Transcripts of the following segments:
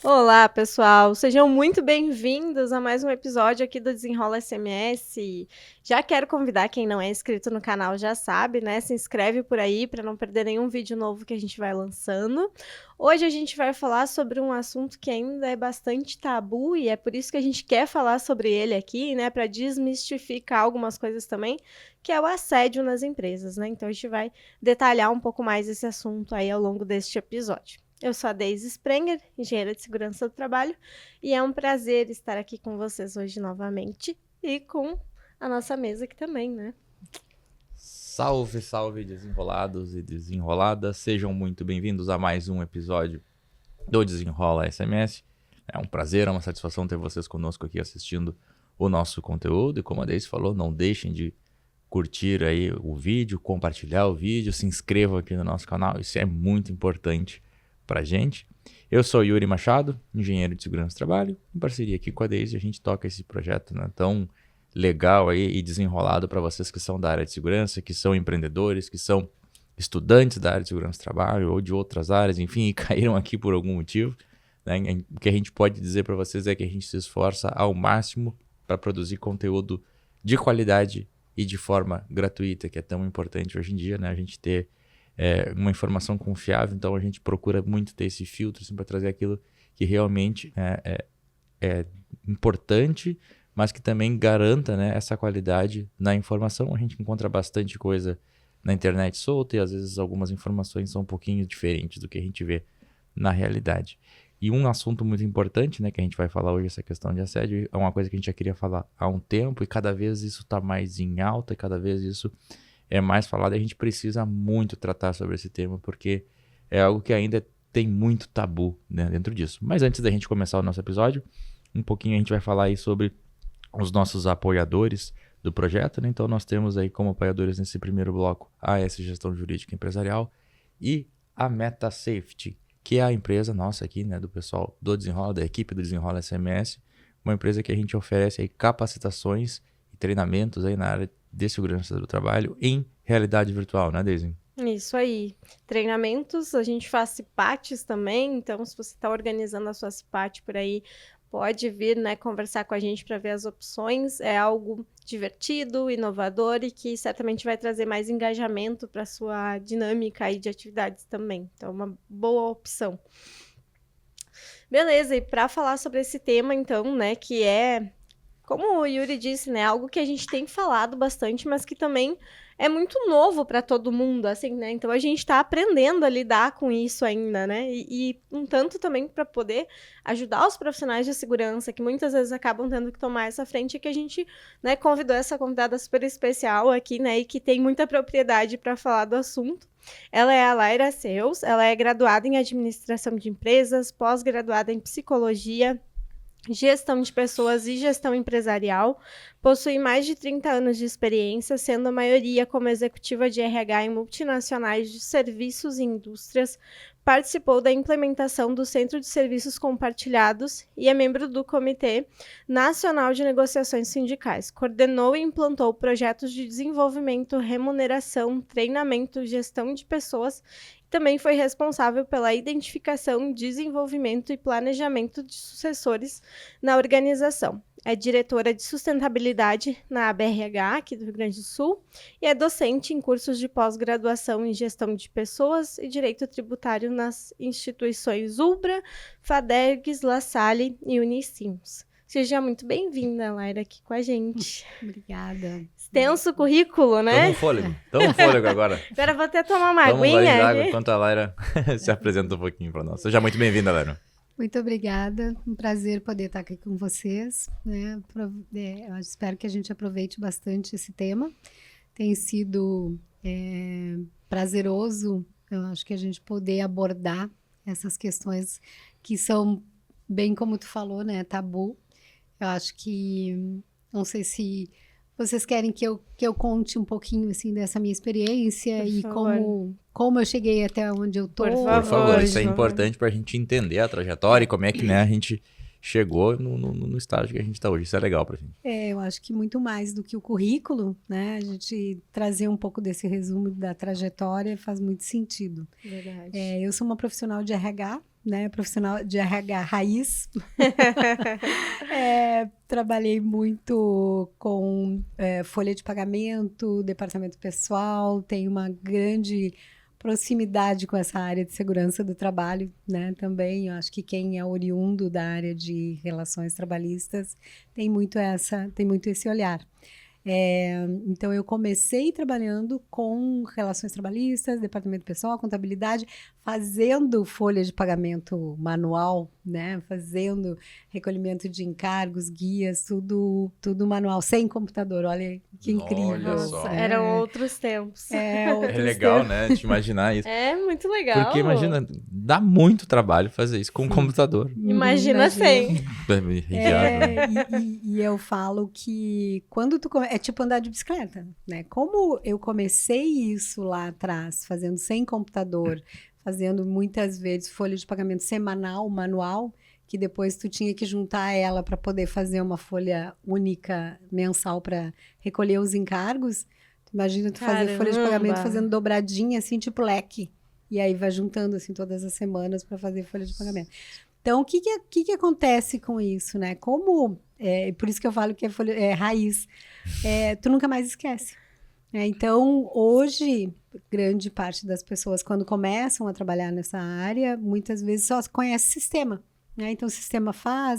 Olá, pessoal! Sejam muito bem-vindos a mais um episódio aqui do Desenrola SMS. Já quero convidar quem não é inscrito no canal, já sabe, né? Se inscreve por aí para não perder nenhum vídeo novo que a gente vai lançando. Hoje a gente vai falar sobre um assunto que ainda é bastante tabu e é por isso que a gente quer falar sobre ele aqui, né? Para desmistificar algumas coisas também, que é o assédio nas empresas, né? Então a gente vai detalhar um pouco mais esse assunto aí ao longo deste episódio. Eu sou a Deise Sprenger, engenheira de segurança do trabalho, e é um prazer estar aqui com vocês hoje novamente e com a nossa mesa aqui também, né? Salve, salve, desenrolados e desenroladas. Sejam muito bem-vindos a mais um episódio do Desenrola SMS. É um prazer, é uma satisfação ter vocês conosco aqui assistindo o nosso conteúdo. E como a Deise falou, não deixem de curtir aí o vídeo, compartilhar o vídeo, se inscrevam aqui no nosso canal. Isso é muito importante pra gente. Eu sou Yuri Machado, engenheiro de segurança do trabalho. Em parceria aqui com a Deise, a gente toca esse projeto, né, tão legal aí e desenrolado para vocês que são da área de segurança, que são empreendedores, que são estudantes da área de segurança do trabalho ou de outras áreas, enfim, e caíram aqui por algum motivo. Né? O que a gente pode dizer para vocês é que a gente se esforça ao máximo para produzir conteúdo de qualidade e de forma gratuita, que é tão importante hoje em dia, né? A gente ter uma informação confiável, então a gente procura muito ter esse filtro assim, para trazer aquilo que realmente é importante, mas que também garanta, né, essa qualidade na informação. A gente encontra bastante coisa na internet solta e às vezes algumas informações são um pouquinho diferentes do que a gente vê na realidade. E um assunto muito importante, né, que a gente vai falar hoje, essa questão de assédio, é uma coisa que a gente já queria falar há um tempo e cada vez isso está mais em alta e cada vez isso é mais falado e a gente precisa muito tratar sobre esse tema porque é algo que ainda tem muito tabu, né, dentro disso. Mas antes da gente começar o nosso episódio, um pouquinho a gente vai falar aí sobre os nossos apoiadores do projeto, né? Então nós temos aí como apoiadores nesse primeiro bloco a AS Gestão Jurídica Empresarial e a MetaSafety, que é a empresa nossa aqui, né, do pessoal do Desenrola, da equipe do Desenrola SMS, uma empresa que a gente oferece aí capacitações e treinamentos aí na área de segurança do trabalho em realidade virtual, né, Deise? Isso aí. Treinamentos, a gente faz CIPATs também, então se você está organizando a sua CIPAT por aí, pode vir, né, conversar com a gente para ver as opções. É algo divertido, inovador e que certamente vai trazer mais engajamento para a sua dinâmica aí de atividades também. Então, uma boa opção. Beleza, e para falar sobre esse tema, então, né, que é, como o Yuri disse, né, algo que a gente tem falado bastante, mas que também é muito novo para todo mundo, assim, né? Então a gente está aprendendo a lidar com isso ainda, né? E um tanto também para poder ajudar os profissionais de segurança, que muitas vezes acabam tendo que tomar essa frente, que a gente, né, convidou essa convidada super especial aqui, né, e que tem muita propriedade para falar do assunto. Ela é a Laira Seus, ela é graduada em administração de empresas, pós-graduada em psicologia, gestão de pessoas e gestão empresarial, possui mais de 30 anos de experiência, sendo a maioria como executiva de RH em multinacionais de serviços e indústrias, participou da implementação do Centro de Serviços Compartilhados e é membro do Comitê Nacional de Negociações Sindicais. Coordenou e implantou projetos de desenvolvimento, remuneração, treinamento, gestão de pessoas. Também foi responsável pela identificação, desenvolvimento e planejamento de sucessores na organização. É diretora de sustentabilidade na ABRH, aqui do Rio Grande do Sul, e é docente em cursos de pós-graduação em gestão de pessoas e direito tributário nas instituições UBRA, FADERGS, La Salle e Unicinos. Seja muito bem-vinda, Laira, aqui com a gente. Obrigada. Extenso currículo, né? Tamo um fôlego agora. Agora vou até tomar uma Vamos lá aguinha. de água enquanto a Laira se apresenta um pouquinho para nós. Seja muito bem-vinda, Laira. Muito obrigada, um prazer poder estar aqui com vocês, né? Eu espero que a gente aproveite bastante esse tema. Tem sido prazeroso, eu acho que a gente poder abordar essas questões que são, bem como tu falou, né, tabu. Eu acho que, não sei se vocês querem que eu conte um pouquinho, assim, dessa minha experiência Por e favor. como eu cheguei até onde eu tô. Por Por favor, isso é por favor. importante para a gente entender a trajetória e como é que, né, a gente chegou no estágio que a gente está hoje. Isso é legal para a gente. Eu acho que muito mais do que o currículo, né? A gente trazer um pouco desse resumo da trajetória faz muito sentido. Verdade. Eu sou uma profissional de RH, né? Profissional de RH raiz. Trabalhei muito com folha de pagamento, departamento pessoal, tenho uma grande proximidade com essa área de segurança do trabalho, né? Também, eu acho que quem é oriundo da área de relações trabalhistas tem muito esse olhar. Então, eu comecei trabalhando com relações trabalhistas, departamento pessoal, contabilidade, fazendo folha de pagamento manual, né? Fazendo recolhimento de encargos, guias, tudo manual, sem computador. Olha que incrível. Olha só. Eram outros tempos. É legal, né? De imaginar isso. É muito legal. Porque imagina, dá muito trabalho fazer isso com um computador. Imagina sem. E eu falo que quando é tipo andar de bicicleta, né? Como eu comecei isso lá atrás, fazendo sem computador, fazendo muitas vezes folha de pagamento semanal, manual, que depois tu tinha que juntar ela para poder fazer uma folha única mensal para recolher os encargos. Imagina tu fazer folha de pagamento fazendo dobradinha, assim, tipo leque. E aí vai juntando, assim, todas as semanas para fazer folha de pagamento. Então, o que acontece com isso, né? Como... por isso que eu falo que é raiz. Tu nunca mais esquece. Então, hoje, grande parte das pessoas, quando começam a trabalhar nessa área, muitas vezes só conhece o sistema. Né? Então, o sistema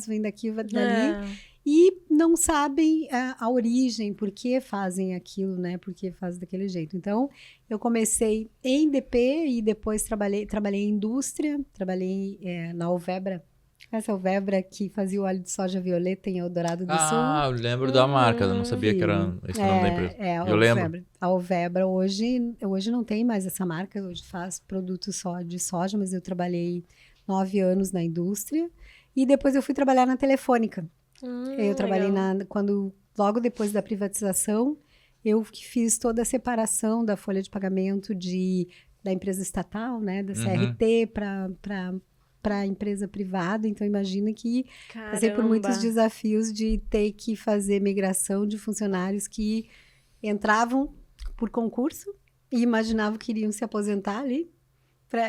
vem daqui, vai dali, e não sabem a origem, por que fazem aquilo, né? Por que fazem daquele jeito. Então, eu comecei em DP e depois trabalhei em indústria, trabalhei na Alvebra. Essa Alvebra que fazia o óleo de soja violeta em Eldorado do Sul. Ah, eu lembro da marca, eu não sabia que era esse o nome da empresa. Eu lembro. A Alvebra hoje não tem mais essa marca, hoje faz produtos só de soja, mas eu trabalhei 9 anos na indústria e depois eu fui trabalhar na Telefônica. Eu trabalhei logo depois da privatização, eu que fiz toda a separação da folha de pagamento da empresa estatal, né, da CRT para a empresa privada. Então, imagina que passei por muitos desafios de ter que fazer migração de funcionários que entravam por concurso e imaginavam que iriam se aposentar ali,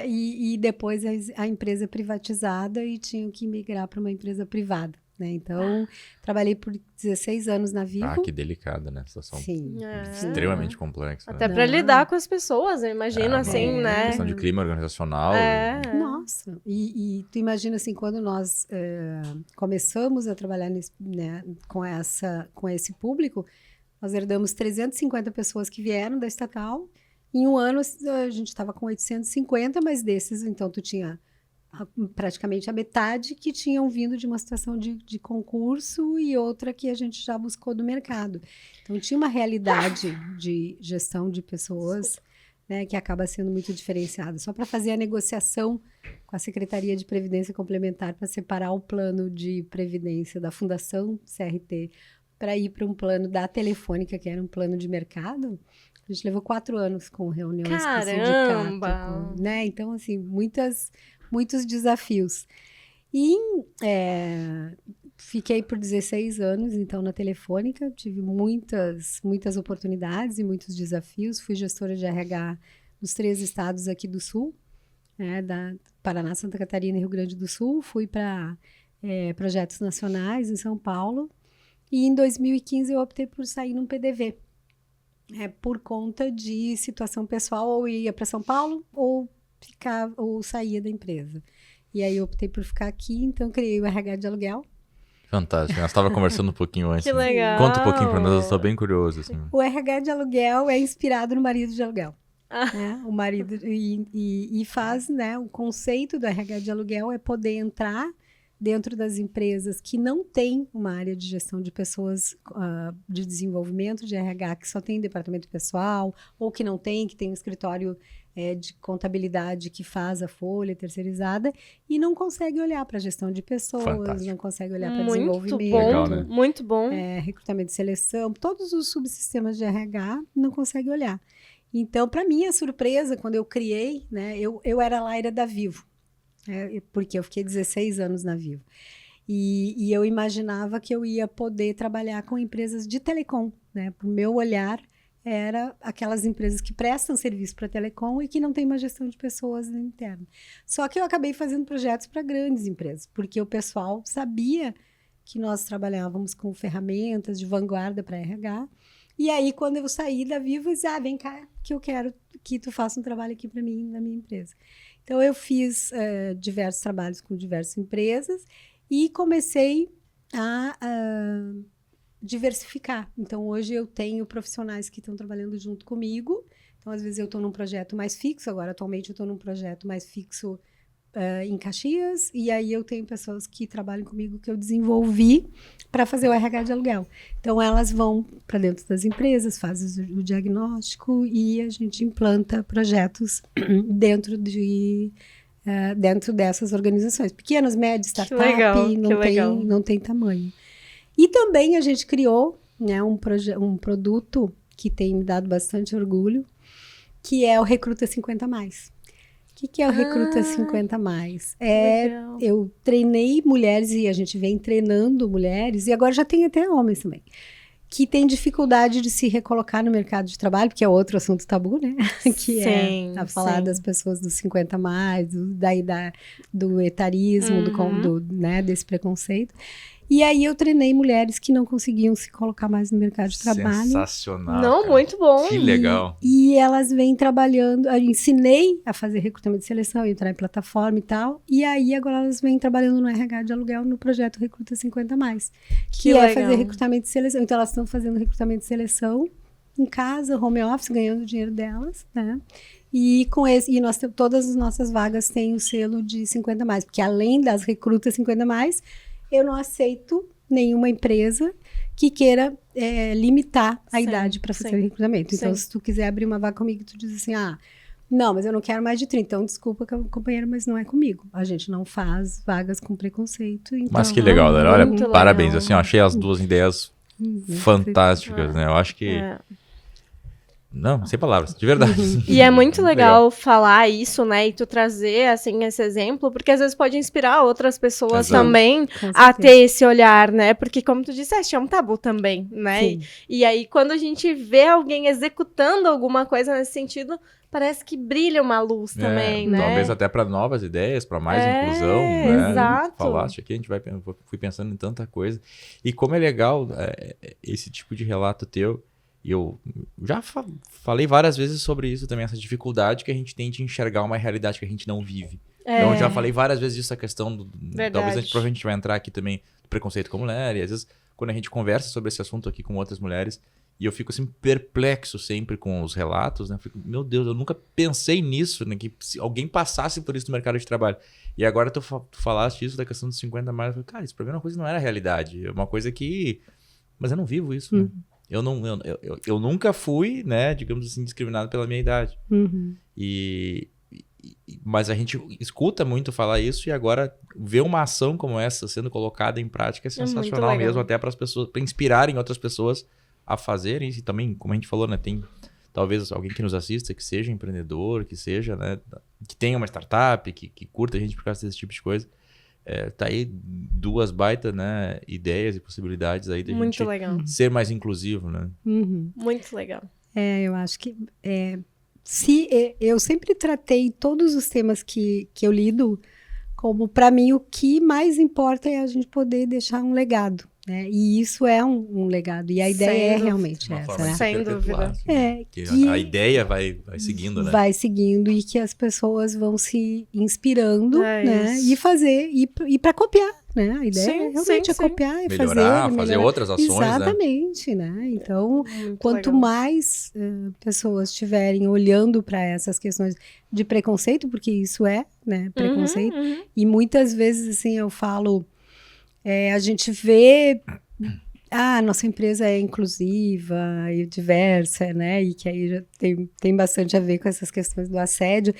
e depois a empresa privatizada e tinham que migrar para uma empresa privada. Né? Então, trabalhei por 16 anos na Vivo. Ah, que delicada, né? Situação extremamente complexa. Até para lidar com as pessoas, eu imagino, assim, né? Questão de clima organizacional. Nossa, e tu imagina, assim, quando nós começamos a trabalhar com esse público, nós herdamos 350 pessoas que vieram da estatal. Em um ano, a gente estava com 850, mas desses, então, tu tinha praticamente a metade que tinham vindo de uma situação de concurso e outra que a gente já buscou do mercado. Então, tinha uma realidade de gestão de pessoas, né, que acaba sendo muito diferenciada. Só para fazer a negociação com a Secretaria de Previdência Complementar para separar o plano de previdência da Fundação CRT para ir para um plano da Telefônica, que era um plano de mercado, a gente levou 4 anos com reuniões com o sindicato. Né? Então, assim, muitos desafios. E fiquei por 16 anos, então, na Telefônica. Tive muitas oportunidades e muitos desafios. Fui gestora de RH nos 3 estados aqui do Sul, da Paraná, Santa Catarina e Rio Grande do Sul. Fui para projetos nacionais em São Paulo. E em 2015 eu optei por sair num PDV. Por conta de situação pessoal, ou ia para São Paulo ou saía da empresa. E aí eu optei por ficar aqui, então criei o RH de aluguel. Fantástico. Nós estávamos conversando um pouquinho antes. Que legal. Conta um pouquinho para nós, eu estou bem curioso. Assim. O RH de aluguel é inspirado no marido de aluguel. Né? O marido e faz, né? O conceito do RH de aluguel é poder entrar dentro das empresas que não têm uma área de gestão de pessoas, de desenvolvimento de RH, que só tem departamento pessoal, ou que não tem, que tem um escritório de contabilidade que faz a folha terceirizada e não consegue olhar para a gestão de pessoas, Fantástico. Não consegue olhar para desenvolvimento. Bom, legal, né? Muito bom. Recrutamento e seleção, todos os subsistemas de RH não consegue olhar. Então, para mim, a surpresa, quando eu criei, né, eu era Laira da Vivo, porque eu fiquei 16 anos na Vivo. E eu imaginava que eu ia poder trabalhar com empresas de telecom, né? Para o meu olhar, era aquelas empresas que prestam serviço para telecom e que não tem uma gestão de pessoas interna. Só que eu acabei fazendo projetos para grandes empresas, porque o pessoal sabia que nós trabalhávamos com ferramentas de vanguarda para RH. E aí, quando eu saí da Vivo, eu disse, vem cá, que eu quero que tu faça um trabalho aqui para mim, na minha empresa. Então, eu fiz diversos trabalhos com diversas empresas e comecei a diversificar. Então, hoje eu tenho profissionais que estão trabalhando junto comigo. Então, às vezes eu estou num projeto mais fixo. Agora, atualmente, eu estou num projeto mais fixo em Caxias. E aí, eu tenho pessoas que trabalham comigo que eu desenvolvi para fazer o RH de aluguel. Então, elas vão para dentro das empresas, fazem o diagnóstico e a gente implanta projetos dentro dessas organizações. Pequenas, médias, startup, não tem tamanho. E também a gente criou, né, um produto que tem me dado bastante orgulho, que é o Recruta 50+. O que é o Recruta 50+? Eu treinei mulheres, e a gente vem treinando mulheres, e agora já tem até homens também, que têm dificuldade de se recolocar no mercado de trabalho, que é outro assunto tabu, né? Que é falar das pessoas dos 50+, do etarismo, né, desse preconceito. E aí eu treinei mulheres que não conseguiam se colocar mais no mercado de trabalho. Sensacional. Não, cara. muito bom. Que legal. E elas vêm trabalhando, eu ensinei a fazer recrutamento de seleção, entrar em plataforma e tal. E aí agora elas vêm trabalhando no RH de aluguel no projeto Recruta 50+, que é fazer recrutamento de seleção. Então elas estão fazendo recrutamento de seleção em casa, home office, ganhando o dinheiro delas, né? E todas as nossas vagas têm o selo de 50+, porque além das Recruta 50+, eu não aceito nenhuma empresa que queira limitar a idade para fazer o recrutamento. Então, se tu quiser abrir uma vaga comigo, tu diz assim, não, mas eu não quero mais de 30. Então, desculpa, companheira, mas não é comigo. A gente não faz vagas com preconceito. Então, mas que legal, Dara. Olha, parabéns. Legal. Assim, eu achei as duas ideias fantásticas, né? Eu acho que... Não, sem palavras, de verdade. E é muito legal falar isso, né? E tu trazer, assim, esse exemplo, porque às vezes pode inspirar outras pessoas também a ter esse olhar, né? Porque, como tu disseste, é um tabu também, né? E aí, quando a gente vê alguém executando alguma coisa nesse sentido, parece que brilha uma luz também, né? Talvez até para novas ideias, para mais inclusão, né? Exato. Falaste aqui, fui pensando em tanta coisa. E como é legal esse tipo de relato teu. E eu já falei várias vezes sobre isso também, essa dificuldade que a gente tem de enxergar uma realidade que a gente não vive. Então, eu já falei várias vezes disso, a questão talvez a gente provavelmente vai entrar aqui também do preconceito com mulher, e às vezes quando a gente conversa sobre esse assunto aqui com outras mulheres, e eu fico assim perplexo sempre com os relatos, né? Eu fico, meu Deus, eu nunca pensei nisso, né? Que se alguém passasse por isso no mercado de trabalho. E agora tu falaste isso da questão dos 50+, eu falei, cara, isso pra mim é uma coisa que não era realidade, é uma coisa que... Mas eu não vivo isso, né? Eu nunca fui, né, digamos assim, discriminado pela minha idade. Mas a gente escuta muito falar isso e agora ver uma ação como essa sendo colocada em prática é sensacional mesmo, até para as pessoas, para inspirarem outras pessoas a fazerem. E também, como a gente falou, né, tem talvez alguém que nos assista que seja empreendedor, que seja, né, que tenha uma startup, que curta a gente por causa desse tipo de coisa. Tá aí duas baitas, né, ideias e possibilidades aí da gente ser mais inclusivo, né? Muito legal. Eu acho que eu sempre tratei todos os temas que eu lido como, para mim, o que mais importa é a gente poder deixar um legado, né? E isso é um legado. E a ideia é realmente essa, né? Sem dúvida. Que a ideia vai seguindo, né? Vai seguindo e que as pessoas vão se inspirando, né? E fazer, e para copiar, né? A ideia realmente é copiar e melhorar. Fazer outras ações, exatamente, né? Então, quanto mais pessoas estiverem olhando para essas questões de preconceito, porque isso né? Preconceito. E muitas vezes, assim, eu falo... a gente vê, nossa empresa é inclusiva e diversa, né? E que aí já tem bastante a ver com essas questões do assédio.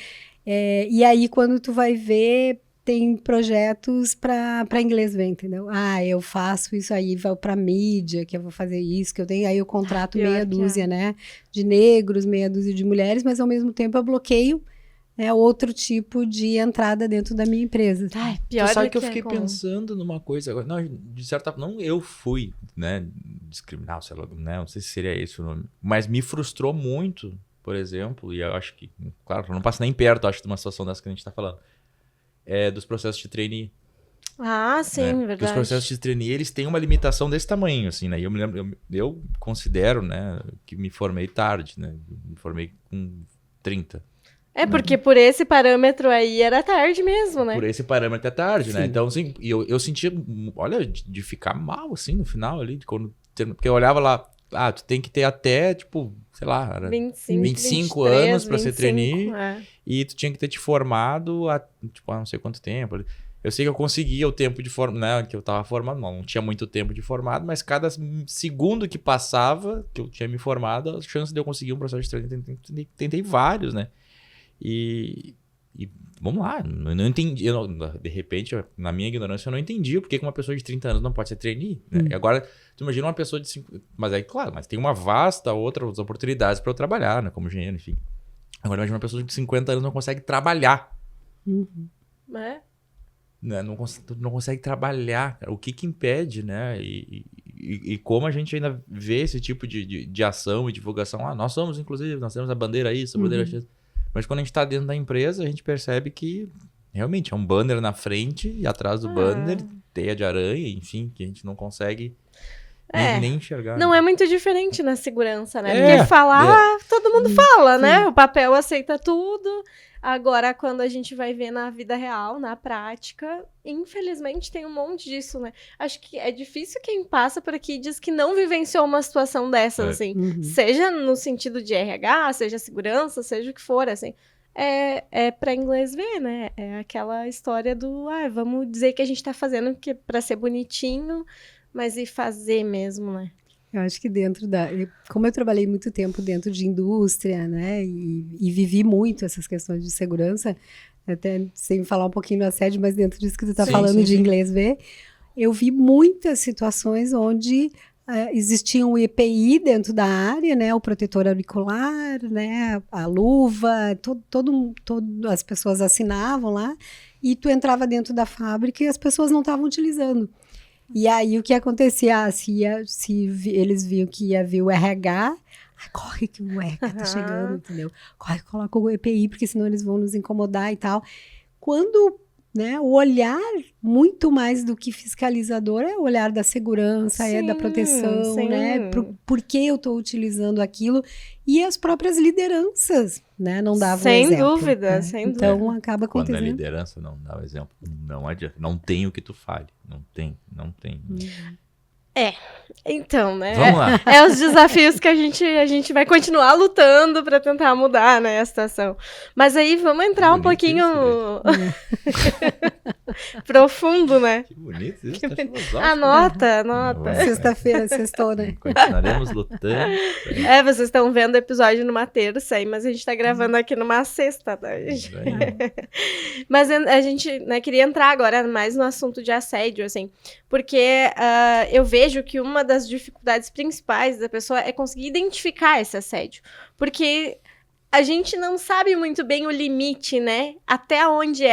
E aí, quando tu vai ver, tem projetos para inglês ver, entendeu? Eu faço isso aí, vai para mídia, que eu vou fazer isso, que eu tenho. Aí eu contrato meia dúzia, né? De negros, meia dúzia de mulheres, mas ao mesmo tempo eu bloqueio outro tipo de entrada dentro da minha empresa. Ai, pior Tu sabe do que eu fiquei é pensando numa coisa agora. Não, de certa forma, não eu fui, né, discriminar, sei lá, né, não sei se seria esse o nome, mas me frustrou muito, por exemplo, e eu acho que, claro, eu não passo nem perto, acho, de uma situação dessa que a gente tá falando, dos processos de trainee. Ah, sim, Né? Porque verdade. os processos de trainee, eles têm uma limitação desse tamanho, assim, né? E eu me lembro, eu considero, né, que me formei tarde, né? Me formei com 30. É porque por esse parâmetro aí era tarde mesmo, né? Por esse parâmetro é tarde, né? Sim. Então, assim, e eu sentia, olha, de ficar mal, assim, no final ali, porque eu olhava lá, tu tem que ter até, tipo, sei lá, era 25, 25 23, anos pra ser 25, trainee, é. e tu tinha que ter te formado há, tipo, há não sei quanto tempo. Eu sei que eu conseguia o tempo de né, que eu tava formado, não tinha muito tempo de formado, mas cada segundo que passava, que eu tinha me formado, a chance de eu conseguir um processo de trainee, tentei vários, né? E vamos lá, eu não entendi, de repente, na minha ignorância, eu não entendi por que uma pessoa de 30 anos não pode ser trainee, né? E agora, tu imagina uma pessoa de 5, mas aí, claro, mas tem uma vasta outras oportunidades para eu trabalhar, né, como engenheiro, enfim. Agora, imagina uma pessoa de 50 anos não consegue trabalhar. É. Né? Tu não consegue trabalhar, cara. O que impede, né? E como a gente ainda vê esse tipo de ação e divulgação. Nós somos, inclusive, nós temos a bandeira isso, a bandeira X. Mas quando a gente tá dentro da empresa, a gente percebe que realmente é um banner na frente e atrás do banner, teia de aranha, enfim, que a gente não consegue nem enxergar. Não né? é muito diferente na segurança, né? É, Porque falar, todo mundo fala, sim. né? O papel aceita tudo. Agora, quando a gente vai ver na vida real, na prática, infelizmente tem um monte disso, né? Acho que é difícil quem passa por aqui e diz que não vivenciou uma situação dessas, assim. Seja no sentido de RH, seja segurança, seja o que for, assim. É para inglês ver, né? É aquela história do, vamos dizer que a gente tá fazendo para ser bonitinho, mas e fazer mesmo, né? Eu acho que como eu trabalhei muito tempo dentro de indústria, né, e vivi muito essas questões de segurança, até sem falar um pouquinho do assédio, mas dentro disso que tu tá falando de inglês ver, eu vi muitas situações onde existia um EPI dentro da área, né, o protetor auricular, né, a luva, as pessoas assinavam lá, e tu entrava dentro da fábrica e as pessoas não estavam utilizando. E aí o que acontecia? Se eles viam que ia vir o RH, corre que o RH tá chegando, entendeu? Corre, coloca o EPI, porque senão eles vão nos incomodar e tal. Quando, né, o olhar, muito mais do que fiscalizador, é o olhar da segurança, é da proteção, né? Por que eu estou utilizando aquilo? E as próprias lideranças, né? Não davam exemplo. Sem dúvida. Então, acaba acontecendo. Quando a liderança não dá o exemplo, não adianta. Não tem o que tu fale. Não tem. Então, né? Vamos lá. É os desafios que a gente vai continuar lutando para tentar mudar, né, a situação. Mas aí vamos entrar um pouquinho profundo, né? Que bonito isso, tá filosófico. Anota. Sexta-feira, sextou, né? Continuaremos lutando. Vocês estão vendo o episódio numa terça aí, mas a gente tá gravando aqui numa sexta, tá? Mas a gente, né, queria entrar agora mais no assunto de assédio, assim, porque eu vejo que uma das dificuldades principais da pessoa é conseguir identificar esse assédio, porque a gente não sabe muito bem o limite, né? Até onde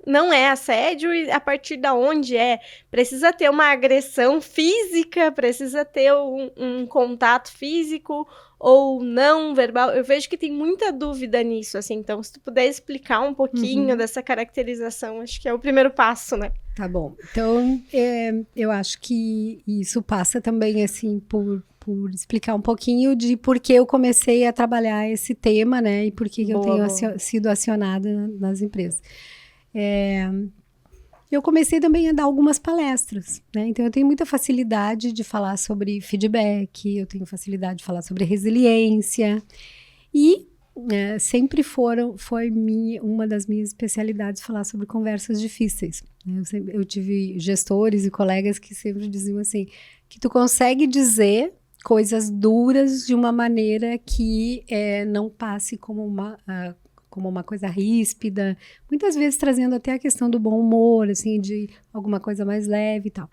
não é assédio e a partir da onde é. Precisa ter uma agressão física, precisa ter um contato físico ou não verbal. Eu vejo que tem muita dúvida nisso, assim. Então, se tu puder explicar um pouquinho dessa caracterização, acho que é o primeiro passo, né? Tá bom. Então, eu acho que isso passa também, assim, por explicar um pouquinho de por que eu comecei a trabalhar esse tema, né? E por que eu tenho sido acionada nas empresas. Eu comecei também a dar algumas palestras, né? Então, eu tenho muita facilidade de falar sobre feedback, eu tenho facilidade de falar sobre resiliência. E sempre foi uma das minhas especialidades falar sobre conversas difíceis. Eu tive gestores e colegas que sempre diziam assim, que tu consegue dizer coisas duras de uma maneira que não passe como uma coisa ríspida, muitas vezes trazendo até a questão do bom humor, assim, de alguma coisa mais leve e tal.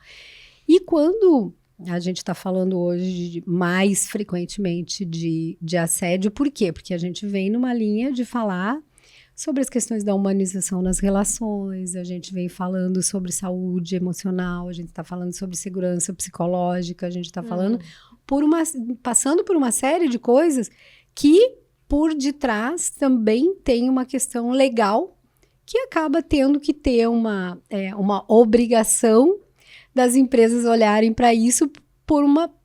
E quando a gente está falando hoje mais frequentemente de assédio, por quê? Porque a gente vem numa linha de falar sobre as questões da humanização nas relações, a gente vem falando sobre saúde emocional, a gente está falando sobre segurança psicológica, a gente está falando passando por uma série de coisas que por detrás também tem uma questão legal que acaba tendo que ter uma obrigação das empresas olharem para isso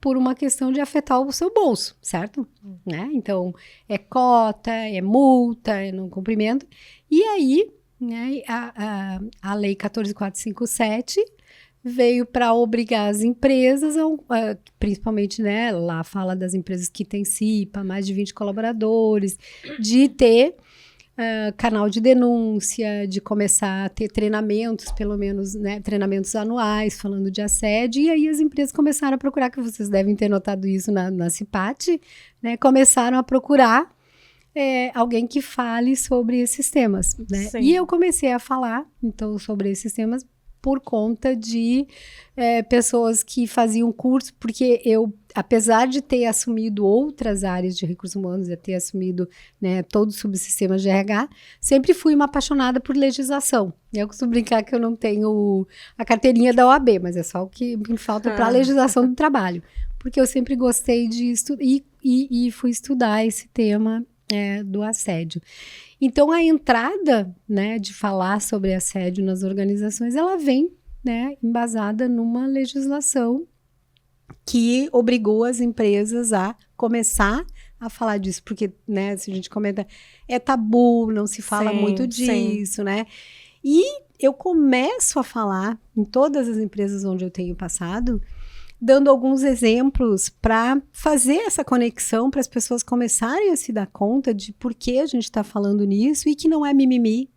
por uma questão de afetar o seu bolso, certo? Né? Então, é cota, é multa, é não cumprimento. E aí, né, a Lei 14.457 veio para obrigar as empresas, principalmente, né, lá fala das empresas que têm CIPA, mais de 20 colaboradores, de ter canal de denúncia, de começar a ter treinamentos, pelo menos, né, treinamentos anuais, falando de assédio, e aí as empresas começaram a procurar, que vocês devem ter notado isso na CIPAT, né, começaram a procurar alguém que fale sobre esses temas, né? E eu comecei a falar, então, sobre esses temas por conta de pessoas que faziam curso, porque eu, apesar de ter assumido outras áreas de recursos humanos, de ter assumido, né, todo o subsistema de RH, sempre fui uma apaixonada por legislação. Eu costumo brincar que eu não tenho a carteirinha da OAB, mas é só o que me falta para a legislação do trabalho, porque eu sempre gostei de estudar e fui estudar esse tema do assédio. Então, a entrada, né, de falar sobre assédio nas organizações, ela vem, né, embasada numa legislação que obrigou as empresas a começar a falar disso, porque, né, se a gente comenta, é tabu, não se fala muito disso, né? E eu começo a falar em todas as empresas onde eu tenho passado, dando alguns exemplos para fazer essa conexão, para as pessoas começarem a se dar conta de por que a gente está falando nisso e que não é mimimi,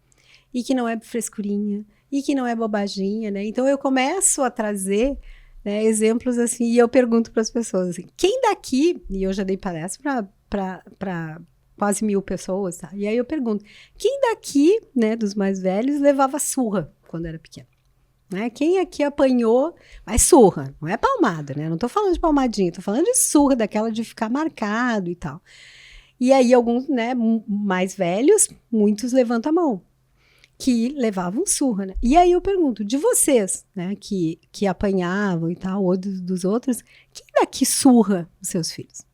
e que não é frescurinha, e que não é bobaginha, né? Então, eu começo a trazer, né, exemplos assim, e eu pergunto para as pessoas assim, quem daqui, e eu já dei palestra para quase 1.000 pessoas, tá? E aí eu pergunto, quem daqui, né, dos mais velhos, levava surra quando era pequeno? Né? Quem aqui apanhou, mas surra, não é palmada, né? Não tô falando de palmadinha, tô falando de surra, daquela de ficar marcado e tal. E aí alguns, né, mais velhos, muitos levantam a mão, que levavam surra, né? E aí eu pergunto, de vocês, né, que apanhavam e tal, ou dos outros, quem daqui surra os seus filhos?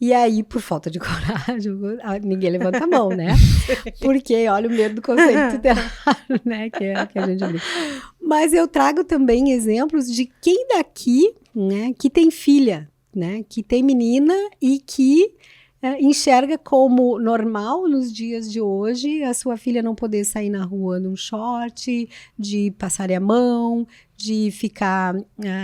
E aí, por falta de coragem, ninguém levanta a mão, né? Porque, olha, o medo do conceito tutelar, né? Que a gente brinca. Mas eu trago também exemplos de quem daqui, né, que tem filha, né? Que tem menina e que enxerga como normal nos dias de hoje a sua filha não poder sair na rua num short, de passar a mão, de ficar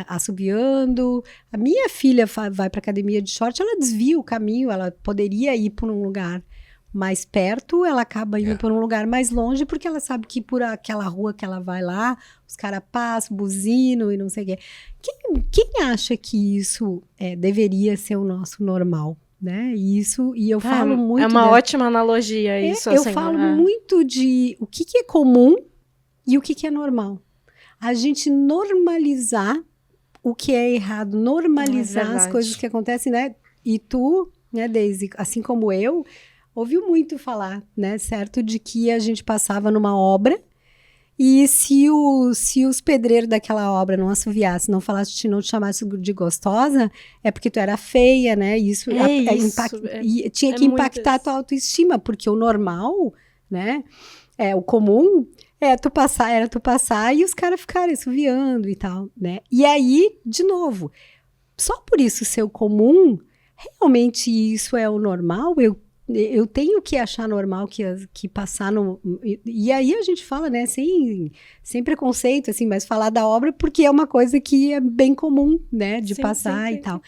assobiando. A minha filha vai para academia de short, ela desvia o caminho, ela poderia ir por um lugar mais perto, ela acaba indo por um lugar mais longe, porque ela sabe que por aquela rua que ela vai lá, os caras passam, buzinam e não sei o quê. Quem acha que isso deveria ser o nosso normal? Né? E eu falo muito... É uma ótima analogia isso. Eu falo muito de o que é comum e o que é normal. A gente normalizar o que é errado, normalizar as coisas que acontecem, né? E tu, né, Daisy, assim como eu, ouviu muito falar, né, certo? De que a gente passava numa obra e se os pedreiros daquela obra não assoviassem, não falassem, não te chamassem de gostosa, é porque tu era feia, né? Isso, tinha que impactar a tua autoestima, porque o normal, né? O comum tu passar e os caras ficarem assoviando e tal, né? E aí, de novo, só por isso ser o comum, realmente isso é o normal? Eu tenho que achar normal que passar no... E aí a gente fala, né, sem preconceito, assim, mas falar da obra porque é uma coisa que é bem comum, né, de passar e tal.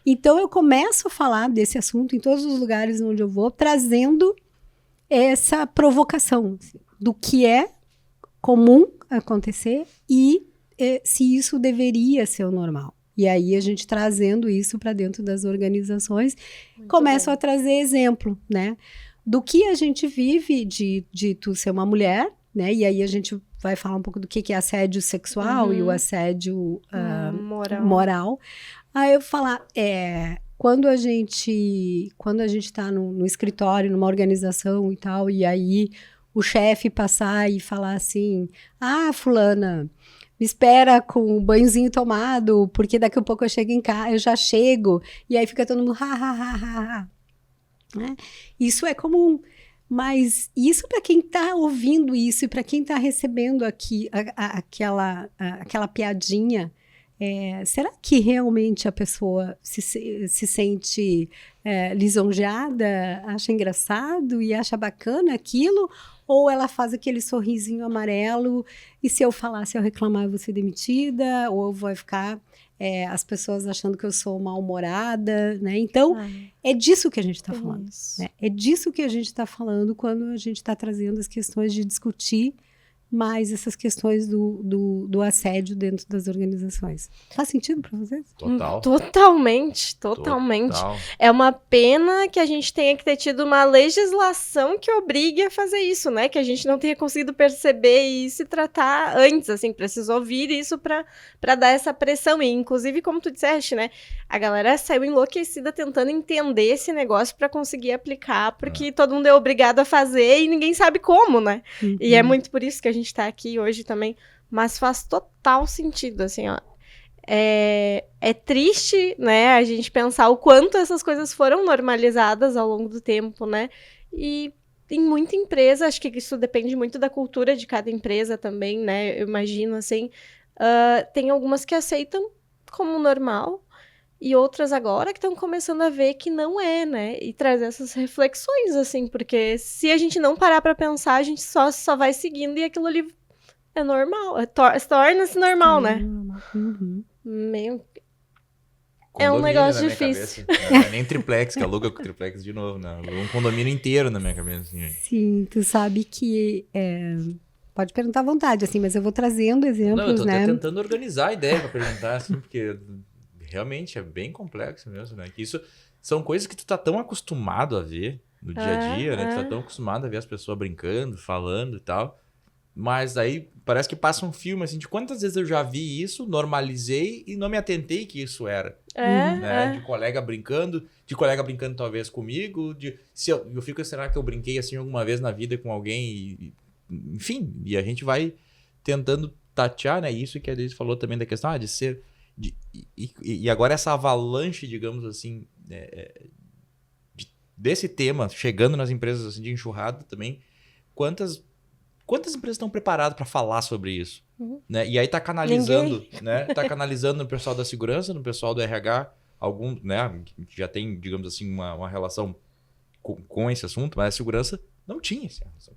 Então, eu começo a falar desse assunto em todos os lugares onde eu vou, trazendo essa provocação, assim, do que é comum acontecer e se isso deveria ser o normal. E aí, a gente trazendo isso para dentro das organizações, começo a trazer exemplo, né? Do que a gente vive de tu ser uma mulher, né? E aí, a gente vai falar um pouco do que é assédio sexual e o assédio moral. Aí eu falar, quando a gente está no escritório, numa organização e tal, e aí o chefe passar e falar assim, fulana, me espera com o banhozinho tomado, porque daqui a pouco eu chego em casa, eu já chego, e aí fica todo mundo, né? Isso é comum, mas isso para quem está ouvindo isso e para quem está recebendo aqui aquela piadinha, será que realmente a pessoa se sente lisonjeada, acha engraçado e acha bacana aquilo? Ou ela faz aquele sorrisinho amarelo e se eu falar, se eu reclamar, eu vou ser demitida? Ou vai ficar as pessoas achando que eu sou mal-humorada, né? Então, é disso que a gente está falando. Né? É disso que a gente está falando quando a gente está trazendo as questões de discutir mais essas questões do assédio dentro das organizações. Faz sentido para vocês? Total. Totalmente. Total. É uma pena que a gente tenha que ter tido uma legislação que obrigue a fazer isso, né? Que a gente não tenha conseguido perceber isso e tratar antes, assim, precisou ouvir isso para dar essa pressão. E, inclusive, como tu disseste, né? A galera saiu enlouquecida tentando entender esse negócio para conseguir aplicar, porque todo mundo é obrigado a fazer e ninguém sabe como, né? Uhum. E é muito por isso que a gente tá aqui hoje também, mas faz total sentido, assim, ó. É triste, né, a gente pensar o quanto essas coisas foram normalizadas ao longo do tempo, né, e em muita empresa, acho que isso depende muito da cultura de cada empresa também, né, eu imagino, assim, tem algumas que aceitam como normal, e outras agora que estão começando a ver que não é, né? E trazer essas reflexões, assim, porque se a gente não parar pra pensar, a gente só vai seguindo e aquilo ali é normal, torna-se normal, né? Uhum. Meio... Condomínio é um negócio na minha difícil. Cabeça. Não é nem triplex, que aluga com triplex de novo, né? Um condomínio inteiro na minha cabeça. Assim. Sim, tu sabe que... pode perguntar à vontade, assim, mas eu vou trazendo exemplos, Não, eu tô né? até tentando organizar a ideia pra perguntar, assim, porque... Realmente é bem complexo mesmo, né? Que isso são coisas que tu tá tão acostumado a ver no dia a dia, né? Tu tá tão acostumado a ver as pessoas brincando, falando e tal. Mas aí parece que passa um filme, assim, de quantas vezes eu já vi isso, normalizei e não me atentei que isso era. Né? De colega brincando talvez comigo, se eu fico, será que eu brinquei assim alguma vez na vida com alguém? Enfim, e a gente vai tentando tatear, né? Isso que a Denise falou também da questão de ser... E agora essa avalanche, digamos assim, desse tema chegando nas empresas assim, de enxurrada também, quantas empresas estão preparadas para falar sobre isso? Né? E aí tá canalizando, né? Tá canalizando no pessoal da segurança, no pessoal do RH, algum, né? Que já tem, digamos assim, uma relação com esse assunto, mas a segurança não tinha essa relação.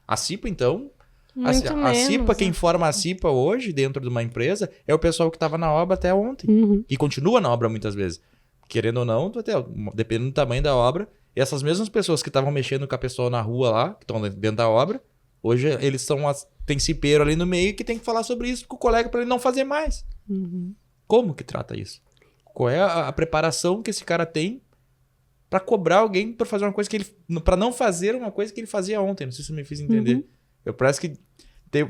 A CIPA, então... A CIPA, quem forma a CIPA hoje dentro de uma empresa é o pessoal que estava na obra até ontem. E continua na obra muitas vezes. Querendo ou não, dependendo do tamanho da obra, essas mesmas pessoas que estavam mexendo com a pessoa na rua lá, que estão dentro da obra, hoje eles tem cipeiro ali no meio que tem que falar sobre isso com o colega para ele não fazer mais. Como que trata isso? Qual é a preparação que esse cara tem para cobrar alguém para fazer uma coisa que ele... para não fazer uma coisa que ele fazia ontem? Não sei se eu me fiz entender. Parece que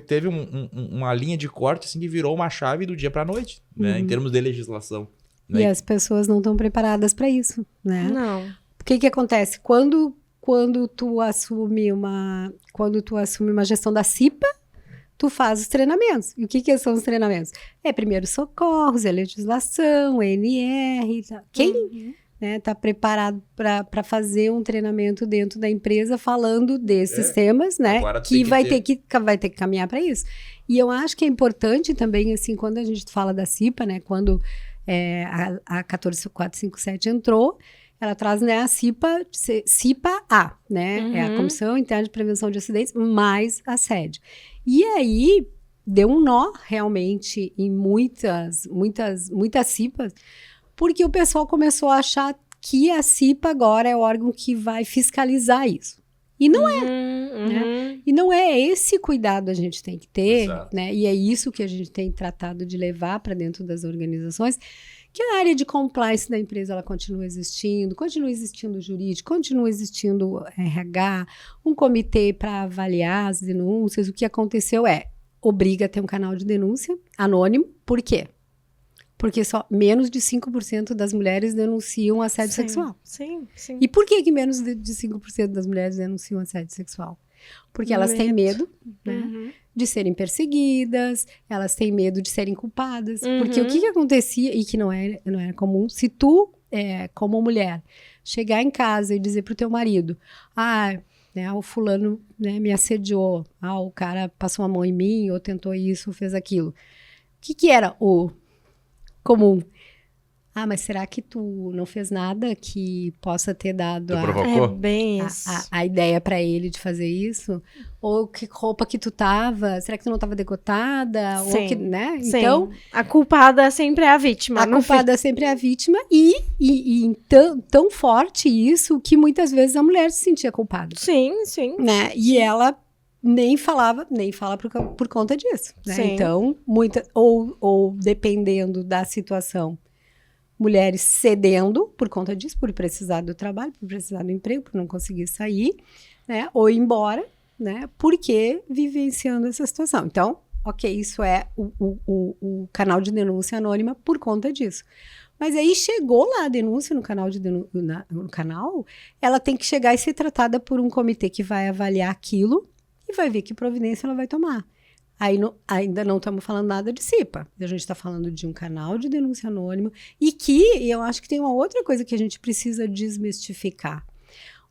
teve uma linha de corte assim, que virou uma chave do dia para a noite, né? Em termos de legislação. Né? E as pessoas não estão preparadas para isso, né? Não. O que acontece? Quando tu assume uma gestão da CIPA, tu faz os treinamentos. E o que são os treinamentos? Primeiros socorros, legislação, NR, tá? Quem... tá preparado para fazer um treinamento dentro da empresa falando desses temas, né? Que vai ter que caminhar para isso. E eu acho que é importante também, assim, quando a gente fala da CIPA, né? Quando a 14457 entrou, ela traz, né, a CIPA-A, né? É a Comissão Interna de Prevenção de Acidentes mais assédio. E aí deu um nó realmente em muitas CIPAs, porque o pessoal começou a achar que a CIPA agora é o órgão que vai fiscalizar isso. E não é. Né? E não é esse cuidado a gente tem que ter, né? E é isso que a gente tem tratado de levar para dentro das organizações, que a área de compliance da empresa ela continua existindo jurídico, continua existindo RH, um comitê para avaliar as denúncias. O que aconteceu obriga a ter um canal de denúncia anônimo. Por quê? Porque só menos de 5% das mulheres denunciam assédio sexual. Sim. E por que menos de 5% das mulheres denunciam assédio sexual? Porque elas têm medo, né, de serem perseguidas, elas têm medo de serem culpadas. Porque o que acontecia, e que não era comum, se tu, como mulher, chegar em casa e dizer pro teu marido, né, o fulano, né, me assediou, o cara passou a mão em mim, ou tentou isso, ou fez aquilo. O que era o comum? Mas será que tu não fez nada que possa ter dado provocou? Bem isso. A ideia pra ele de fazer isso? Ou que roupa que tu tava? Será que tu não tava decotada? Sim. Ou que, né? Sim. Então, a culpada sempre é a vítima. a culpada sempre é a vítima e tão forte isso que muitas vezes a mulher se sentia culpada. Sim. Né? E ela nem fala por conta disso. Né? Sim. Então, ou dependendo da situação, mulheres cedendo por conta disso, por precisar do trabalho, por precisar do emprego, por não conseguir sair, né? Ou ir embora, né? Porque vivenciando essa situação. Então, ok, isso é o canal de denúncia anônima por conta disso. Mas aí chegou lá a denúncia no canal, no canal, ela tem que chegar e ser tratada por um comitê que vai avaliar aquilo e vai ver que providência ela vai tomar. Aí ainda não estamos falando nada de CIPA. A gente está falando de um canal de denúncia anônima e eu acho que tem uma outra coisa que a gente precisa desmistificar.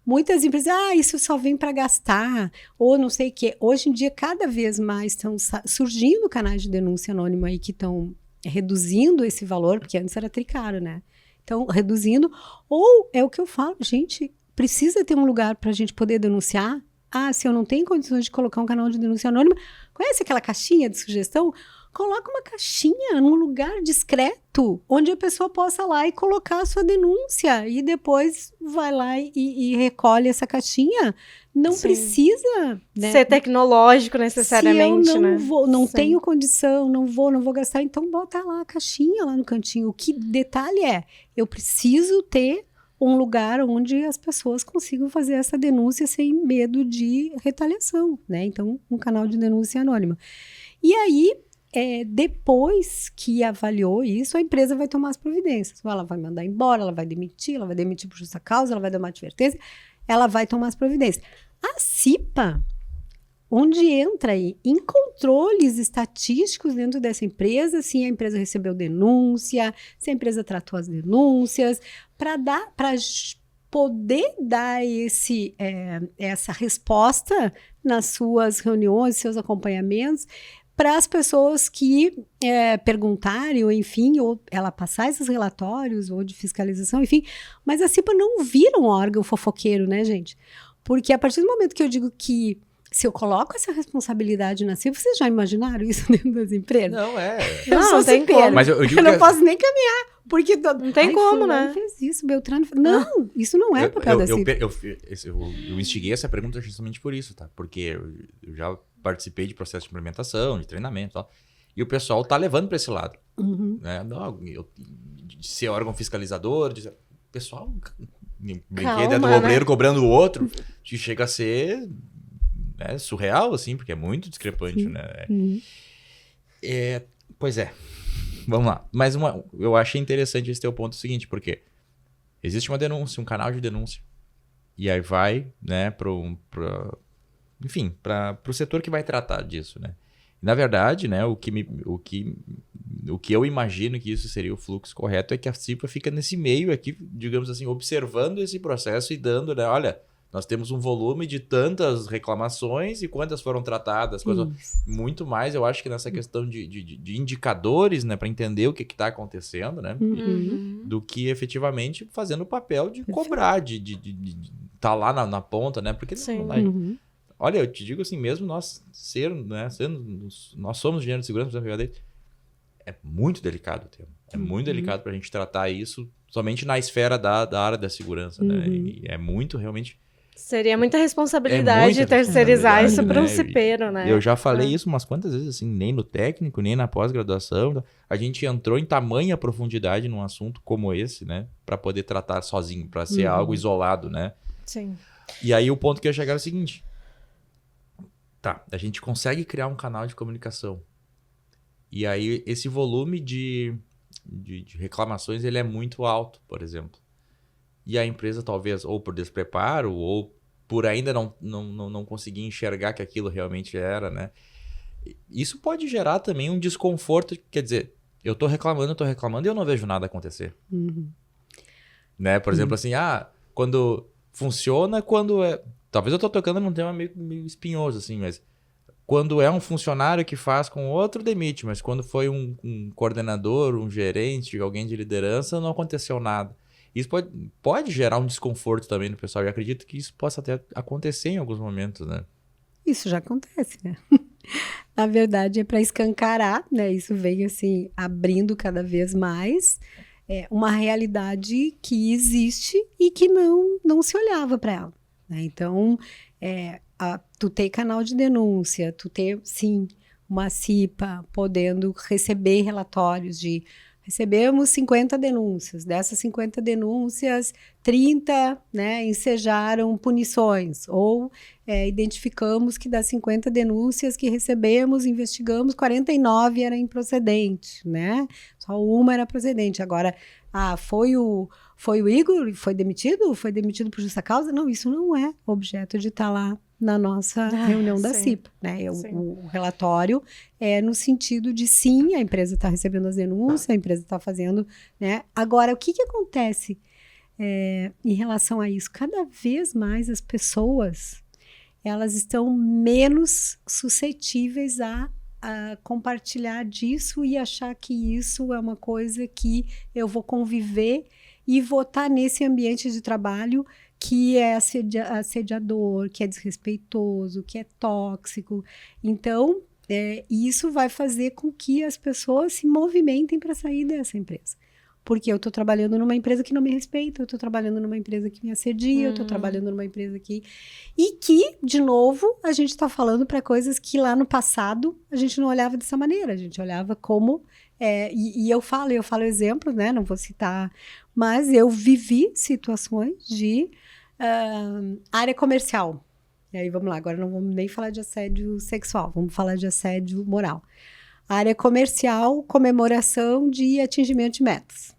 Muitas empresas, isso só vem para gastar, ou não sei o quê. Hoje em dia, cada vez mais estão surgindo canais de denúncia anônima aí que estão reduzindo esse valor, porque antes era tricaro, né? Então, reduzindo. Ou é o que eu falo, gente, precisa ter um lugar para a gente poder denunciar. Se eu não tenho condições de colocar um canal de denúncia anônima, conhece aquela caixinha de sugestão? Coloca uma caixinha num lugar discreto, onde a pessoa possa ir lá e colocar a sua denúncia, e depois vai lá e recolhe essa caixinha. Não precisa, né, ser tecnológico necessariamente, se eu né? não tenho condição, não vou gastar, então bota lá a caixinha lá no cantinho. O que detalhe eu preciso ter um lugar onde as pessoas consigam fazer essa denúncia sem medo de retaliação, né? Então, um canal de denúncia anônima. E aí, depois que avaliou isso, a empresa vai tomar as providências. Ela vai mandar embora, ela vai demitir por justa causa, ela vai dar uma advertência, ela vai tomar as providências. A CIPA, onde entra aí em controles estatísticos dentro dessa empresa, se a empresa recebeu denúncia, se a empresa tratou as denúncias, para poder dar essa resposta nas suas reuniões, seus acompanhamentos, para as pessoas que perguntarem, ou enfim, ou ela passar esses relatórios, ou de fiscalização, enfim. Mas a CIPA não vira um órgão fofoqueiro, né, gente? Porque a partir do momento que eu digo que se eu coloco essa responsabilidade na CIPA, vocês já imaginaram isso dentro das empresas? Não, Não tem como. Mas eu digo não posso nem caminhar, porque não tem como, né? fez isso, Beltrano fez... Não, isso não é o papel da CIPA. Eu instiguei essa pergunta justamente por isso, tá? Porque eu já participei de processo de implementação, de treinamento e tal, e o pessoal tá levando para esse lado. Né? Não, de ser órgão fiscalizador, o pessoal... Brinquedo do obreiro cobrando o outro, que chega a ser surreal, assim, porque é muito discrepante, né? Pois é. Vamos lá. Mas eu achei interessante esse teu ponto seguinte, porque existe uma denúncia, um canal de denúncia, e aí vai, né, pro setor que vai tratar disso, né? Na verdade, né, o que eu imagino que isso seria o fluxo correto é que a CIPA fica nesse meio aqui, digamos assim, observando esse processo e dando, né, olha, nós temos um volume de tantas reclamações e quantas foram tratadas, muito mais, eu acho que nessa questão de indicadores, né, para entender o que está acontecendo, né, do que efetivamente fazendo o papel de cobrar, de tá lá na ponta, né, porque olha, eu te digo assim, mesmo nós nós somos engenheiros de segurança, por exemplo, é muito delicado o tema. É muito delicado para a gente tratar isso somente na esfera da área da segurança, né? E é muito, realmente... Seria muita responsabilidade terceirizar isso para um cipeiro, né? Eu já falei isso umas quantas vezes, assim, nem no técnico, nem na pós-graduação. A gente entrou em tamanha profundidade num assunto como esse, né? Para poder tratar sozinho, para ser algo isolado, né? Sim. E aí o ponto que eu ia chegar é o seguinte... Tá, a gente consegue criar um canal de comunicação. E aí esse volume de de reclamações ele é muito alto, por exemplo. E a empresa talvez, ou por despreparo, ou por ainda não conseguir enxergar que aquilo realmente era, né? Isso pode gerar também um desconforto, quer dizer, eu tô reclamando e eu não vejo nada acontecer. Né? Por exemplo, assim, quando funciona, quando é... Talvez eu tô tocando num tema meio espinhoso, assim, mas quando é um funcionário que faz com outro, demite, mas quando foi um coordenador, um gerente, alguém de liderança, não aconteceu nada. Isso pode gerar um desconforto também no pessoal, e acredito que isso possa até acontecer em alguns momentos, né? Isso já acontece, né? Na verdade, é para escancarar, né? Isso vem assim, abrindo cada vez mais uma realidade que existe e que não se olhava para ela, né? Então, tu ter canal de denúncia, tu ter, sim, uma CIPA podendo receber relatórios de recebemos 50 denúncias, dessas 50 denúncias, 30, né, ensejaram punições, ou identificamos que das 50 denúncias que recebemos, investigamos, 49 era improcedente, né, só uma era procedente. Agora, foi o Igor, foi demitido por justa causa? Não, isso não é objeto de estar lá na nossa reunião da CIPA, né? O relatório é no sentido de, sim, a empresa está recebendo as denúncias, a empresa está fazendo, né? Agora, o que acontece em relação a isso? Cada vez mais as pessoas, elas estão menos suscetíveis a compartilhar disso e achar que isso é uma coisa que eu vou conviver e vou estar nesse ambiente de trabalho que é assediador, que é desrespeitoso, que é tóxico. Então, isso vai fazer com que as pessoas se movimentem para sair dessa empresa. Porque eu estou trabalhando numa empresa que não me respeita, eu estou trabalhando numa empresa que me assedia, eu estou trabalhando numa empresa que... E que, de novo, a gente está falando para coisas que lá no passado a gente não olhava dessa maneira, a gente olhava como... E eu falo exemplos, né? Não vou citar, mas eu vivi situações de área comercial. E aí, vamos lá, agora não vamos nem falar de assédio sexual, vamos falar de assédio moral. Área comercial, comemoração de atingimento de metas.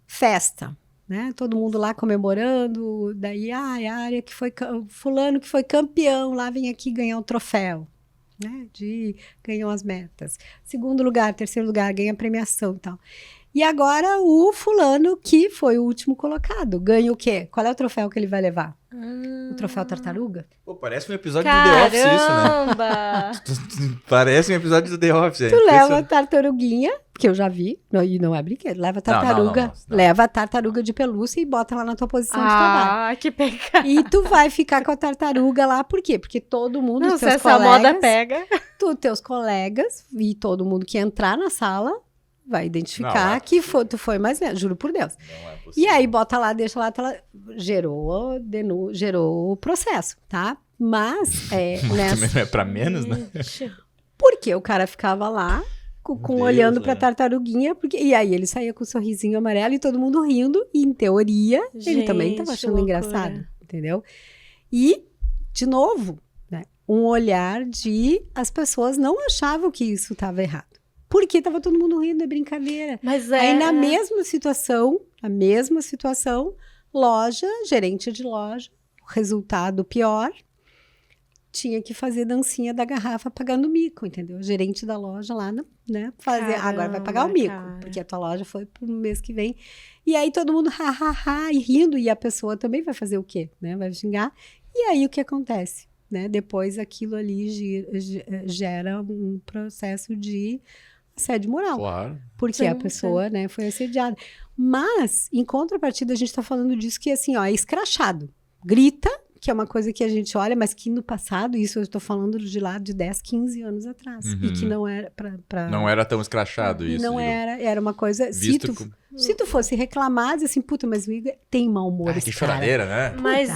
Festa, né? Todo mundo lá comemorando, daí a área que foi, fulano que foi campeão, lá vem aqui ganhar um troféu, né? Ganham as metas. Segundo lugar, terceiro lugar, ganha premiação e tal. E agora o fulano que foi o último colocado, ganha o quê? Qual é o troféu que ele vai levar? O troféu tartaruga? Pô, parece um episódio do The Office isso, né? Caramba! Parece um episódio do The Office. Tu leva a tartaruguinha, que eu já vi, e não é brinquedo, leva a tartaruga, leva a tartaruga de pelúcia e bota lá na tua posição de trabalho. Ah, que pecado! E tu vai ficar com a tartaruga lá, por quê? Porque todo mundo, Não, teus se essa colegas, moda pega... teus colegas e todo mundo que entrar na sala vai identificar que tu foi mais velho, juro por Deus. Não é possível. E aí bota lá, deixa lá, gerou o processo, tá? Mas também não é pra menos, né? Porque o cara ficava lá olhando pra né? tartaruguinha, e aí ele saía com um sorrisinho amarelo e todo mundo rindo, e em teoria ele também tava achando engraçado, entendeu? E, de novo, né, um olhar de as pessoas não achavam que isso estava errado. Porque tava todo mundo rindo, é brincadeira. Mas aí na mesma situação, loja, gerente de loja, resultado pior, tinha que fazer dancinha da garrafa pagando mico, entendeu? O gerente da loja lá, né? Agora vai pagar o mico, porque a tua loja foi pro mês que vem. E aí todo mundo e rindo, e a pessoa também vai fazer o quê? Né? Vai xingar. E aí o que acontece? Né? Depois aquilo ali gera um processo de assédio moral. Claro. Porque a pessoa, né, foi assediada. Mas, em contrapartida, a gente tá falando disso que, assim, ó, é escrachado. Grita, que é uma coisa que a gente olha, mas que no passado, isso eu estou falando de lá de 10, 15 anos atrás. E que não era pra... Não era tão escrachado isso. Não era uma coisa... Se tu fosse reclamar, dizer assim, puta, mas o Igor tem mau humor esse que cara. choradeira, né? Mas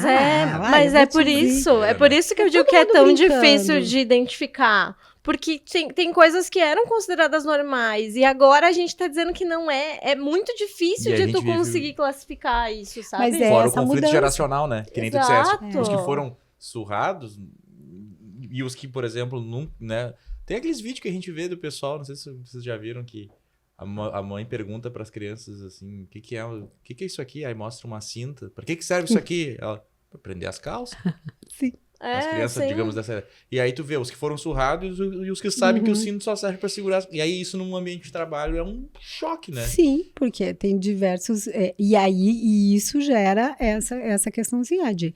é por isso que eu digo que é tão difícil de identificar. Porque tem coisas que eram consideradas normais e agora a gente tá dizendo que não é. É muito difícil de tu conseguir classificar isso, sabe? Mas fora essa o conflito mudança geracional, né? Que nem tu disseste. Exato. Os que foram surrados e os que, por exemplo, não, né? Tem aqueles vídeos que a gente vê do pessoal, não sei se vocês já viram, que A mãe pergunta para as crianças assim, o que é isso aqui? Aí mostra uma cinta. Para que serve isso aqui? Ela, pra prender as calças. Sim. As crianças, sim. digamos, dessa... E aí tu vê os que foram surrados e os que sabem que o cinto só serve para segurar. E aí isso num ambiente de trabalho é um choque, né? Sim, porque tem diversos... e isso gera essa questãozinha de...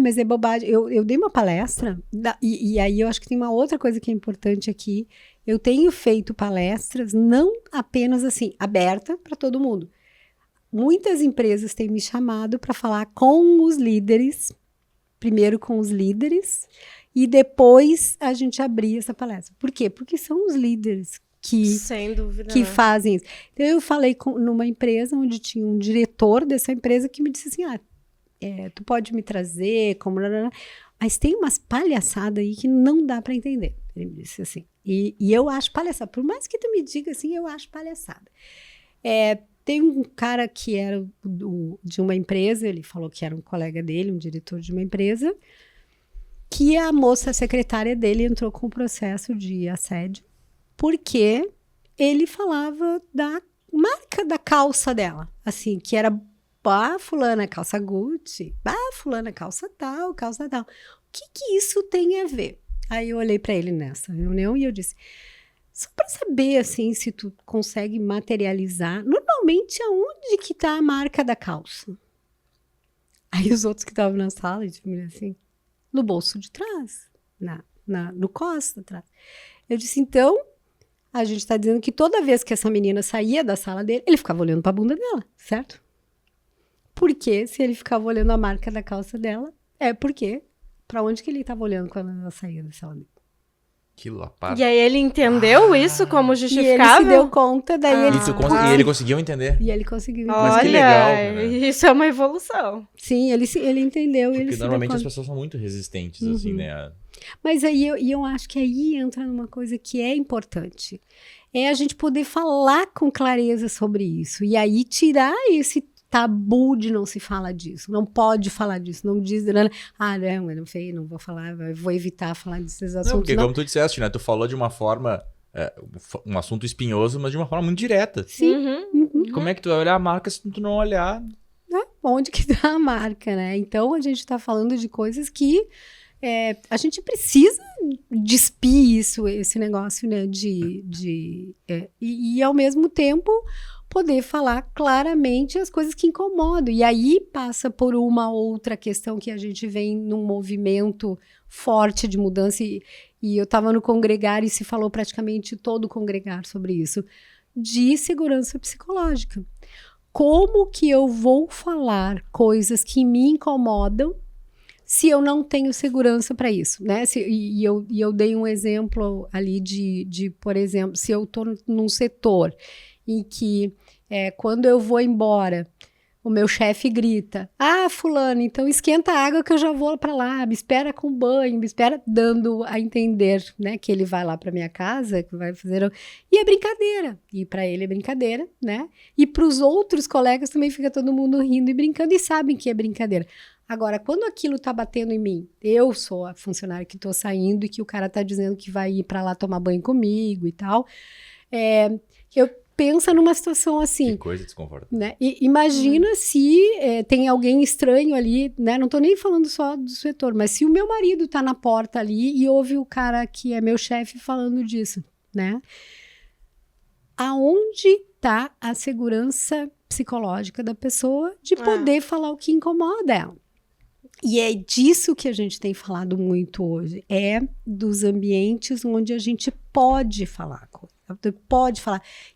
mas é bobagem. Eu dei uma palestra, e aí eu acho que tem uma outra coisa que é importante aqui. Eu tenho feito palestras não apenas assim, aberta para todo mundo. Muitas empresas têm me chamado para falar com os líderes, primeiro com os líderes, e depois a gente abrir essa palestra. Por quê? Porque são os líderes Sem dúvida, que né? fazem isso. Então, eu falei numa empresa onde tinha um diretor dessa empresa que me disse assim, tu pode me trazer, como... Mas tem umas palhaçadas aí que não dá para entender. Ele me disse assim. E eu acho palhaçada. Por mais que tu me diga assim, eu acho palhaçada. Tem um cara que era de uma empresa, ele falou que era um colega dele, um diretor de uma empresa, que a moça, a secretária dele, entrou com um processo de assédio, porque ele falava da marca da calça dela, assim, que era, fulana, calça Gucci, fulana, calça tal. O que isso tem a ver? Aí eu olhei para ele nessa reunião e eu disse... Só para saber, assim, se tu consegue materializar, normalmente aonde que tá a marca da calça? Aí os outros que estavam na sala, disseram assim, no bolso de trás, no costas atrás. Eu disse, então, a gente está dizendo que toda vez que essa menina saía da sala dele, ele ficava olhando para a bunda dela, certo? Porque se ele ficava olhando a marca da calça dela, porque para onde que ele estava olhando quando ela saía da sala dele? Que lapada. E aí ele entendeu isso como E ele justificável? se deu conta, daí ele... E ele conseguiu entender? E ele conseguiu entender. Mas que Olha, legal, né? isso é uma evolução. Sim, ele entendeu. Porque ele se normalmente deu as conta. pessoas são muito resistentes, assim, né? Mas aí eu acho que aí entra numa coisa que é importante. É a gente poder falar com clareza sobre isso. E aí tirar esse tabu de não se falar disso. Não pode falar disso. Não diz... não, eu não sei, não vou falar. Eu vou evitar falar desses assuntos. Não, porque como tu disseste, né? Tu falou de uma forma... um assunto espinhoso, mas de uma forma muito direta. Sim. Como é que tu vai olhar a marca se tu não olhar? Onde que tá a marca, né? Então, a gente está falando de coisas que a gente precisa despir esse negócio, né? E, ao mesmo tempo, poder falar claramente as coisas que incomodam. E aí passa por uma outra questão que a gente vem num movimento forte de mudança. E eu estava no Congregar e se falou praticamente todo o Congregar sobre isso, de segurança psicológica. Como que eu vou falar coisas que me incomodam se eu não tenho segurança para isso, né? E eu dei um exemplo ali de, por exemplo, se eu estou num setor em que quando eu vou embora, o meu chefe grita, fulano, então esquenta a água que eu já vou para lá, me espera com banho, me espera, dando a entender, né, que ele vai lá para minha casa, que vai fazer... E é brincadeira, e para ele é brincadeira, né? E para os outros colegas também fica todo mundo rindo e brincando e sabem que é brincadeira. Agora, quando aquilo tá batendo em mim, eu sou a funcionária que tô saindo e que o cara tá dizendo que vai ir para lá tomar banho comigo e tal, eu pensa numa situação assim. Que coisa desconfortável. Né? E imagina se tem alguém estranho ali, né? Não tô nem falando só do setor, mas se o meu marido tá na porta ali e ouve o cara que é meu chefe falando disso, né? Aonde tá a segurança psicológica da pessoa de poder falar o que incomoda ela? E é disso que a gente tem falado muito hoje, dos ambientes onde a gente pode falar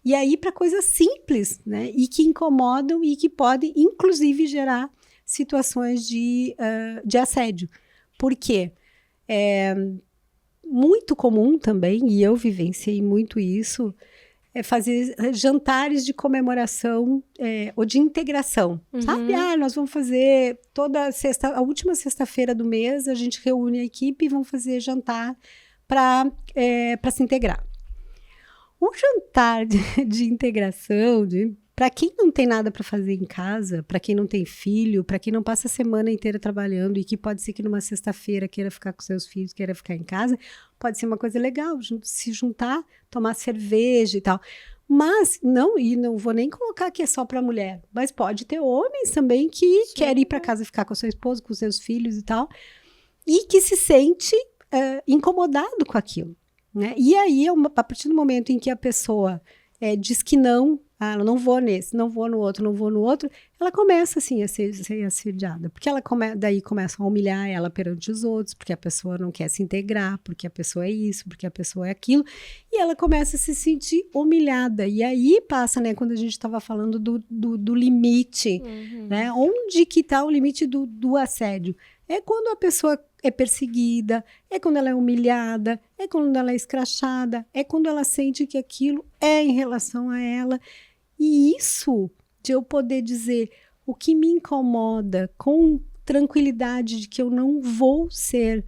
e aí para coisas simples, né, e que incomodam e que podem inclusive gerar situações de assédio, porque é muito comum também, e eu vivenciei muito isso, fazer jantares de comemoração ou de integração, sabe? Nós vamos fazer a última sexta-feira do mês, a gente reúne a equipe e vamos fazer jantar para se integrar. Um jantar de integração, para quem não tem nada para fazer em casa, para quem não tem filho, para quem não passa a semana inteira trabalhando e que pode ser que numa sexta-feira queira ficar com seus filhos, queira ficar em casa, pode ser uma coisa legal, se juntar, tomar cerveja e tal. Mas, não vou nem colocar que é só para mulher, mas pode ter homens também que querem ir para casa ficar com a sua esposa, com os seus filhos e tal, e que se sente incomodado com aquilo, né? E aí, a partir do momento em que a pessoa diz que não, eu não vou nesse, não vou no outro, não vou no outro, ela começa, assim, a ser assediada. Porque daí começam a humilhar ela perante os outros, porque a pessoa não quer se integrar, porque a pessoa é isso, porque a pessoa é aquilo. E ela começa a se sentir humilhada. E aí passa, né, quando a gente estava falando do limite, né? Onde que está o limite do assédio? É quando a pessoa é perseguida, é quando ela é humilhada, é quando ela é escrachada, é quando ela sente que aquilo é em relação a ela. E isso, de eu poder dizer o que me incomoda com tranquilidade de que eu não vou ser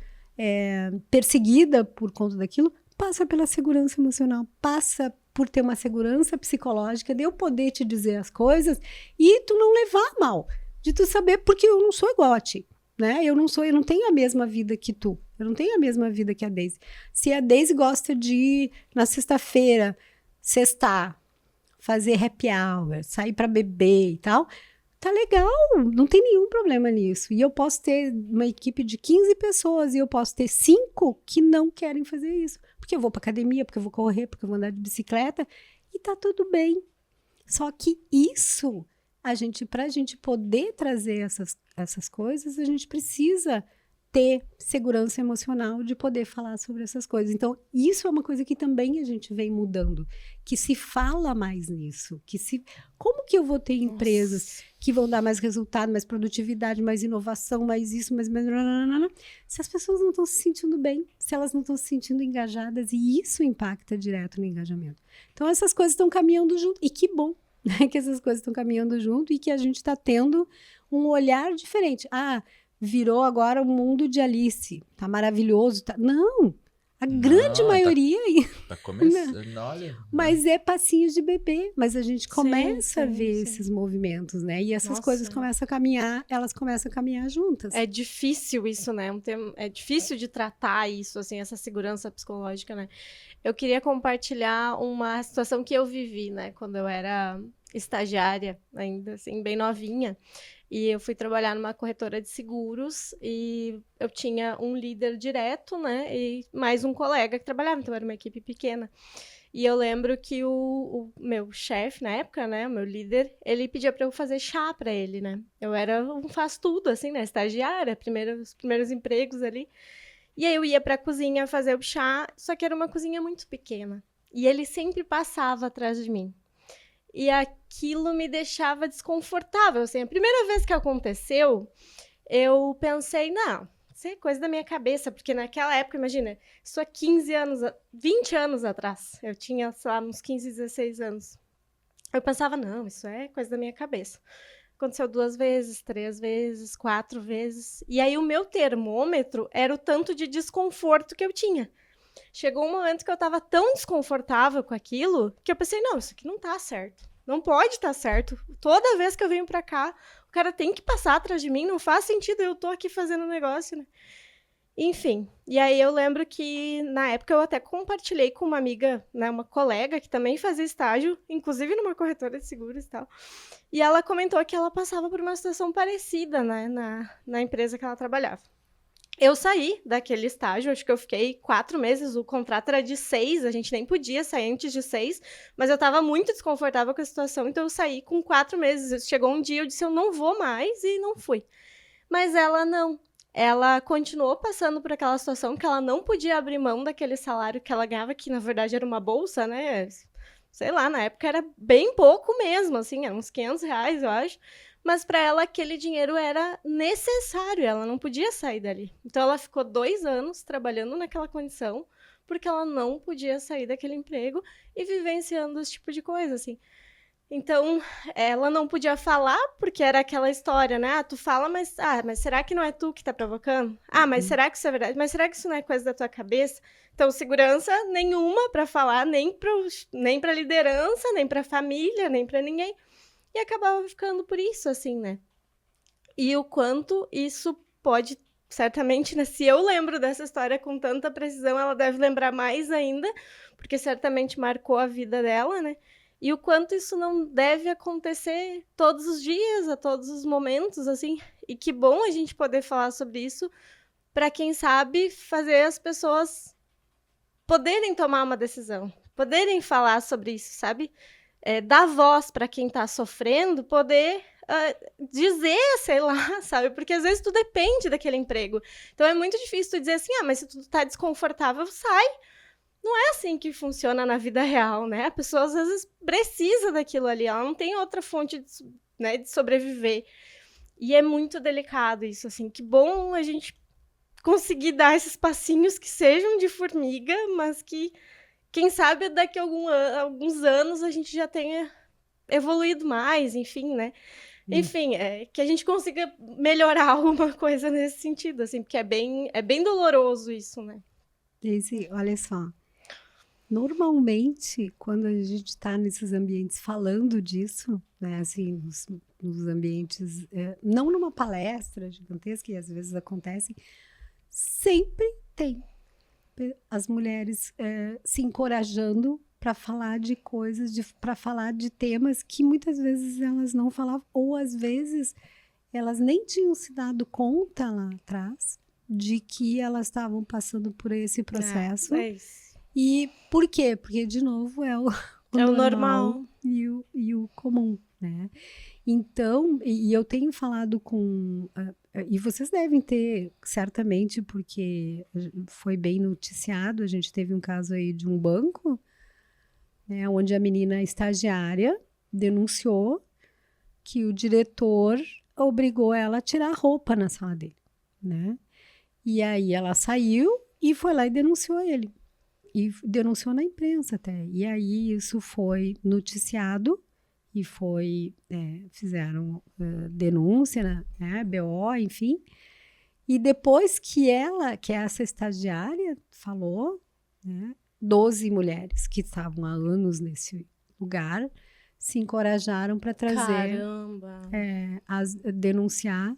perseguida por conta daquilo, passa pela segurança emocional, passa por ter uma segurança psicológica, de eu poder te dizer as coisas e tu não levar mal, de tu saber, porque eu não sou igual a ti. Né? Eu não tenho a mesma vida que tu. Eu não tenho a mesma vida que a Daisy. Se a Daisy gosta de ir na sexta-feira, sextar, fazer happy hour, sair para beber e tal, tá legal, não tem nenhum problema nisso. E eu posso ter uma equipe de 15 pessoas e eu posso ter 5 que não querem fazer isso. Porque eu vou para academia, porque eu vou correr, porque eu vou andar de bicicleta e tá tudo bem. Só que isso, pra gente poder trazer essas coisas, a gente precisa ter segurança emocional de poder falar sobre essas coisas. Então, isso é uma coisa que também a gente vem mudando, que se fala mais nisso, como que eu vou ter empresas que vão dar mais resultado, mais produtividade, mais inovação, mais isso, mais se as pessoas não estão se sentindo bem, se elas não estão se sentindo engajadas, e isso impacta direto no engajamento. Então, essas coisas estão caminhando junto, e que bom, né, que essas coisas estão caminhando junto e que a gente está tendo um olhar diferente. Virou agora o mundo de Alice, tá maravilhoso. Não, a grande maioria... Tá começando, olha... Mas é passinhos de bebê, mas a gente começa a ver esses movimentos, né? E essas coisas começam a caminhar, elas começam a caminhar juntas. É difícil isso, né? É difícil de tratar isso, assim, essa segurança psicológica, né? Eu queria compartilhar uma situação que eu vivi, né? Quando eu era estagiária, ainda assim, bem novinha. E eu fui trabalhar numa corretora de seguros e eu tinha um líder direto, né? E mais um colega que trabalhava, então era uma equipe pequena. E eu lembro que o meu chefe, na época, né? O meu líder, ele pedia para eu fazer chá para ele, né? Eu era um faz-tudo, assim, né? Estagiária, os primeiros empregos ali. E aí eu ia para a cozinha fazer o chá, só que era uma cozinha muito pequena. E ele sempre passava atrás de mim. E aquilo me deixava desconfortável, assim. A primeira vez que aconteceu, eu pensei, não, isso é coisa da minha cabeça, porque naquela época, imagina, isso há 20 anos atrás, eu tinha, sei lá, uns 15, 16 anos. Eu pensava, não, isso é coisa da minha cabeça. Aconteceu 2 vezes, 3 vezes, 4 vezes. E aí o meu termômetro era o tanto de desconforto que eu tinha. Chegou um momento que eu estava tão desconfortável com aquilo que eu pensei, não, isso aqui não tá certo. Não pode estar certo. Toda vez que eu venho pra cá, o cara tem que passar atrás de mim, não faz sentido eu tô aqui fazendo negócio, né? Enfim, e aí eu lembro que na época eu até compartilhei com uma amiga, né, uma colega que também fazia estágio, inclusive numa corretora de seguros e tal, e ela comentou que ela passava por uma situação parecida, né, na empresa que ela trabalhava. Eu saí daquele estágio, acho que eu fiquei 4 meses, o contrato era de 6, a gente nem podia sair antes de 6, mas eu estava muito desconfortável com a situação, então eu saí com 4 meses. Chegou um dia, eu disse, eu não vou mais, e não fui. Mas ela não. Ela continuou passando por aquela situação que ela não podia abrir mão daquele salário que ela ganhava, que na verdade era uma bolsa, né? Sei lá, na época era bem pouco mesmo, assim, eram uns R$500, eu acho. Mas para ela aquele dinheiro era necessário, ela não podia sair dali. Então ela ficou 2 anos trabalhando naquela condição, porque ela não podia sair daquele emprego e vivenciando esse tipo de coisa, assim. Então, ela não podia falar, porque era aquela história, né? Tu fala, mas será que não é tu que tá provocando? Mas será que isso é verdade? Mas será que isso não é coisa da tua cabeça? Então, segurança nenhuma para falar, nem pra liderança, nem pra família, nem pra ninguém. E acabava ficando por isso, assim, né? E o quanto isso pode, certamente, né? Se eu lembro dessa história com tanta precisão, ela deve lembrar mais ainda, porque certamente marcou a vida dela, né? e o quanto isso não deve acontecer todos os dias, a todos os momentos, assim. E que bom a gente poder falar sobre isso para, quem sabe, fazer as pessoas poderem tomar uma decisão, poderem falar sobre isso, sabe? Dar voz para quem está sofrendo, poder dizer, sei lá, sabe? Porque às vezes tu depende daquele emprego. Então é muito difícil tu dizer assim, mas se tu tá desconfortável, sai. Não é assim que funciona na vida real, né? A pessoa às vezes precisa daquilo ali, ela não tem outra fonte de sobreviver. E é muito delicado isso, assim. Que bom a gente conseguir dar esses passinhos que sejam de formiga, mas que, quem sabe, daqui a alguns anos a gente já tenha evoluído mais, enfim, né? Enfim, que a gente consiga melhorar alguma coisa nesse sentido, assim, porque é bem doloroso isso, né? Daisy, olha só. Normalmente, quando a gente está nesses ambientes falando disso, né, assim, nos ambientes, não numa palestra gigantesca, que às vezes acontece, sempre tem as mulheres se encorajando para falar de coisas, para falar de temas que muitas vezes elas não falavam, ou às vezes elas nem tinham se dado conta lá atrás de que elas estavam passando por esse processo. É isso. E por quê? Porque, de novo, é o normal e o comum, né? Então, e eu tenho falado com... e vocês devem ter, certamente, porque foi bem noticiado, a gente teve um caso aí de um banco, né, onde a menina estagiária denunciou que o diretor obrigou ela a tirar a roupa na sala dele, né? E aí ela saiu e foi lá e denunciou ele. E denunciou na imprensa até. E aí isso foi noticiado e fizeram denúncia, né, BO, enfim. E depois que essa estagiária falou, né, 12 mulheres que estavam há anos nesse lugar se encorajaram para trazer, denunciar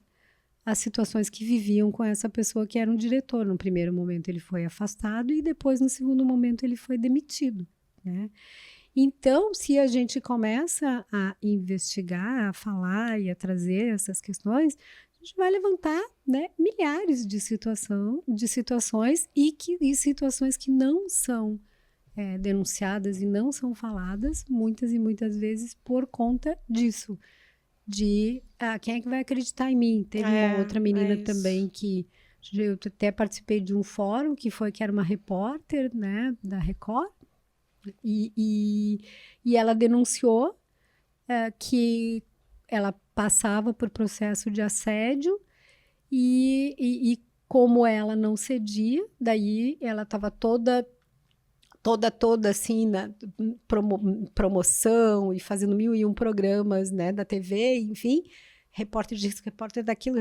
as situações que viviam com essa pessoa que era um diretor. No primeiro momento ele foi afastado e depois, no segundo momento, ele foi demitido, né? Então, se a gente começa a investigar, a falar e a trazer essas questões, a gente vai levantar, né, milhares de situações e situações que não são denunciadas e não são faladas, muitas e muitas vezes por conta disso. Quem é que vai acreditar em mim? Teve uma outra menina também que eu até participei de um fórum que era uma repórter, né, da Record, e ela denunciou que ela passava por processo de assédio e como ela não cedia, daí ela estava toda assim, na promoção e fazendo 1001 programas, né, da TV, enfim, repórter disso, repórter daquilo,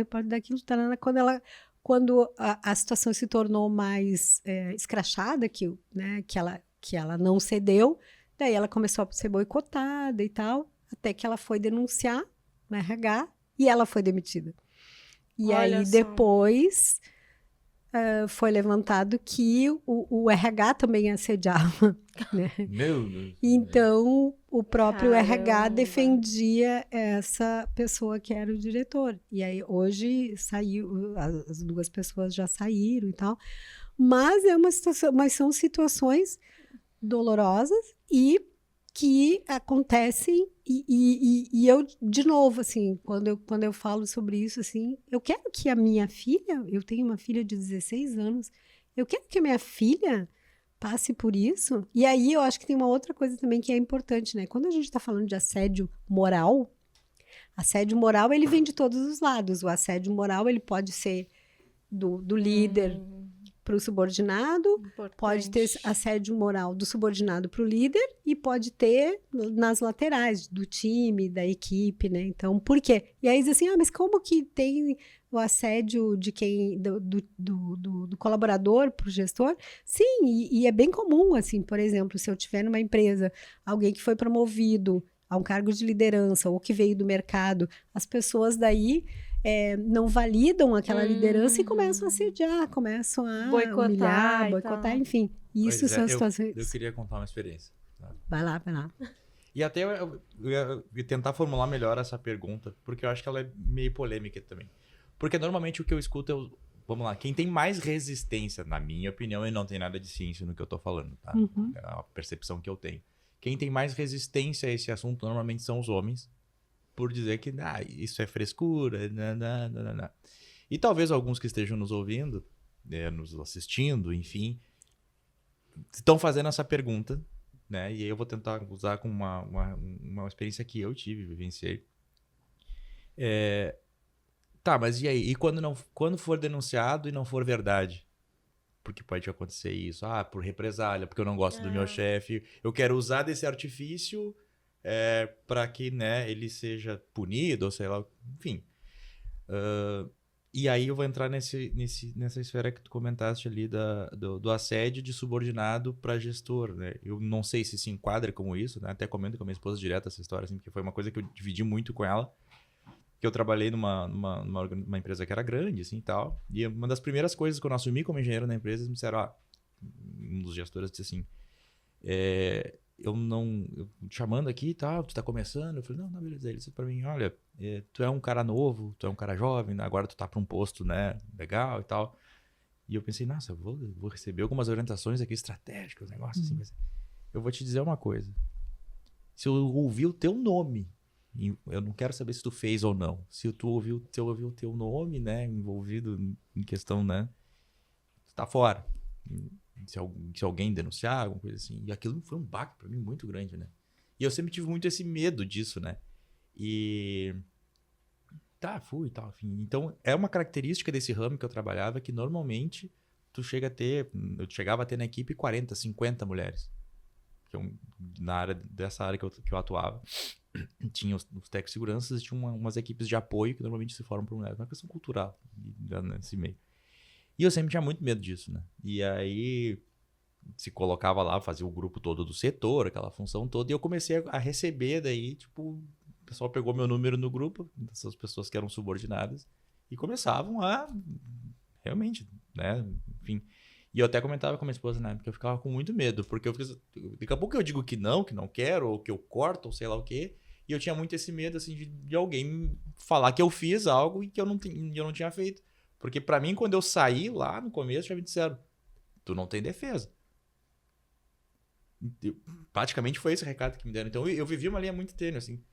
quando a situação se tornou mais escrachada, que ela não cedeu, daí ela começou a ser boicotada e tal, até que ela foi denunciar no RH e ela foi demitida. E Olha aí só. depois... foi levantado que o RH também assediava, né? Meu Deus. Então, o próprio Caramba. RH defendia essa pessoa que era o diretor. E aí, hoje, saiu, as duas pessoas já saíram e tal. Mas são situações dolorosas e que acontecem e eu, de novo, assim, quando eu falo sobre isso, assim, eu quero que a minha filha, eu tenho uma filha de 16 anos, eu quero que a minha filha passe por isso. E aí eu acho que tem uma outra coisa também que é importante, né? Quando a gente está falando de assédio moral, ele vem de todos os lados. O assédio moral, ele pode ser do líder para o subordinado, Importante. pode ter assédio moral do subordinado para o líder e pode ter nas laterais do time, da equipe, né? Então, por quê? E aí diz assim, mas como que tem o assédio de quem do colaborador para o gestor? Sim, e é bem comum, assim, por exemplo, se eu tiver numa empresa alguém que foi promovido a um cargo de liderança ou que veio do mercado, as pessoas daí não validam aquela liderança e começam a assediar, começam a Boicotar humilhar, e boicotar, tal. enfim. Isso Pois são situações... eu queria contar uma experiência. Tá? Vai lá. E até eu ia tentar formular melhor essa pergunta, porque eu acho que ela é meio polêmica também. Porque normalmente o que eu escuto é, vamos lá, quem tem mais resistência, na minha opinião, e não tem nada de ciência no que eu tô falando, tá? É a percepção que eu tenho. Quem tem mais resistência a esse assunto normalmente são os homens, por dizer que isso é frescura, não. E talvez alguns que estejam nos ouvindo, nos assistindo, enfim, estão fazendo essa pergunta, né? E aí eu vou tentar usar com uma experiência que eu tive, vivenciei. Tá, mas e aí? E quando for denunciado e não for verdade? Porque pode acontecer isso. Por represália, porque eu não gosto do meu chefe. Eu quero usar desse artifício para que, né, ele seja punido, ou sei lá, enfim. E aí eu vou entrar nessa esfera que tu comentaste ali do assédio de subordinado para gestor, né? Eu não sei se enquadra como isso, né? Até comento com a minha esposa direto essa história, assim, porque foi uma coisa que eu dividi muito com ela, que eu trabalhei numa empresa que era grande, assim, e tal, e uma das primeiras coisas que eu assumi como engenheiro na empresa, eles me disseram, um dos gestores disse assim, eu te chamando aqui e tal, tu tá começando, eu falei, não, beleza. Ele disse pra mim, olha, tu é um cara novo, tu é um cara jovem, né? Agora tu tá pra um posto, né, legal e tal. E eu pensei, nossa, eu vou receber algumas orientações aqui estratégicas, negócios assim. Eu vou te dizer uma coisa, se eu ouvir o teu nome, eu não quero saber se tu fez ou não, se eu ouviu o teu nome, né, envolvido em questão, né, tu tá fora. Se alguém denunciar, alguma coisa assim. E aquilo foi um baque pra mim muito grande, né? E eu sempre tive muito esse medo disso, né? E... fui e tal, enfim. Então, é uma característica desse ramo que eu trabalhava que normalmente eu chegava a ter na equipe 40, 50 mulheres. Dessa área que eu atuava. Tinha os técnicos de segurança e tinha umas equipes de apoio que normalmente se formam por mulheres. Uma questão cultural nesse meio. E eu sempre tinha muito medo disso, né? E aí se colocava lá, fazia o grupo todo do setor, aquela função toda, e eu comecei a receber daí, tipo, o pessoal pegou meu número no grupo, dessas pessoas que eram subordinadas, e começavam a, realmente, né, enfim. E eu até comentava com a minha esposa, né, porque eu ficava com muito medo, porque daqui a pouco eu digo que não quero, ou que eu corto, ou sei lá o quê, e eu tinha muito esse medo, assim, de alguém falar que eu fiz algo e que eu não tinha feito. Porque pra mim, quando eu saí lá no começo, já me disseram, tu não tem defesa. Praticamente foi esse o recado que me deram. Então eu vivi uma linha muito tênue, assim.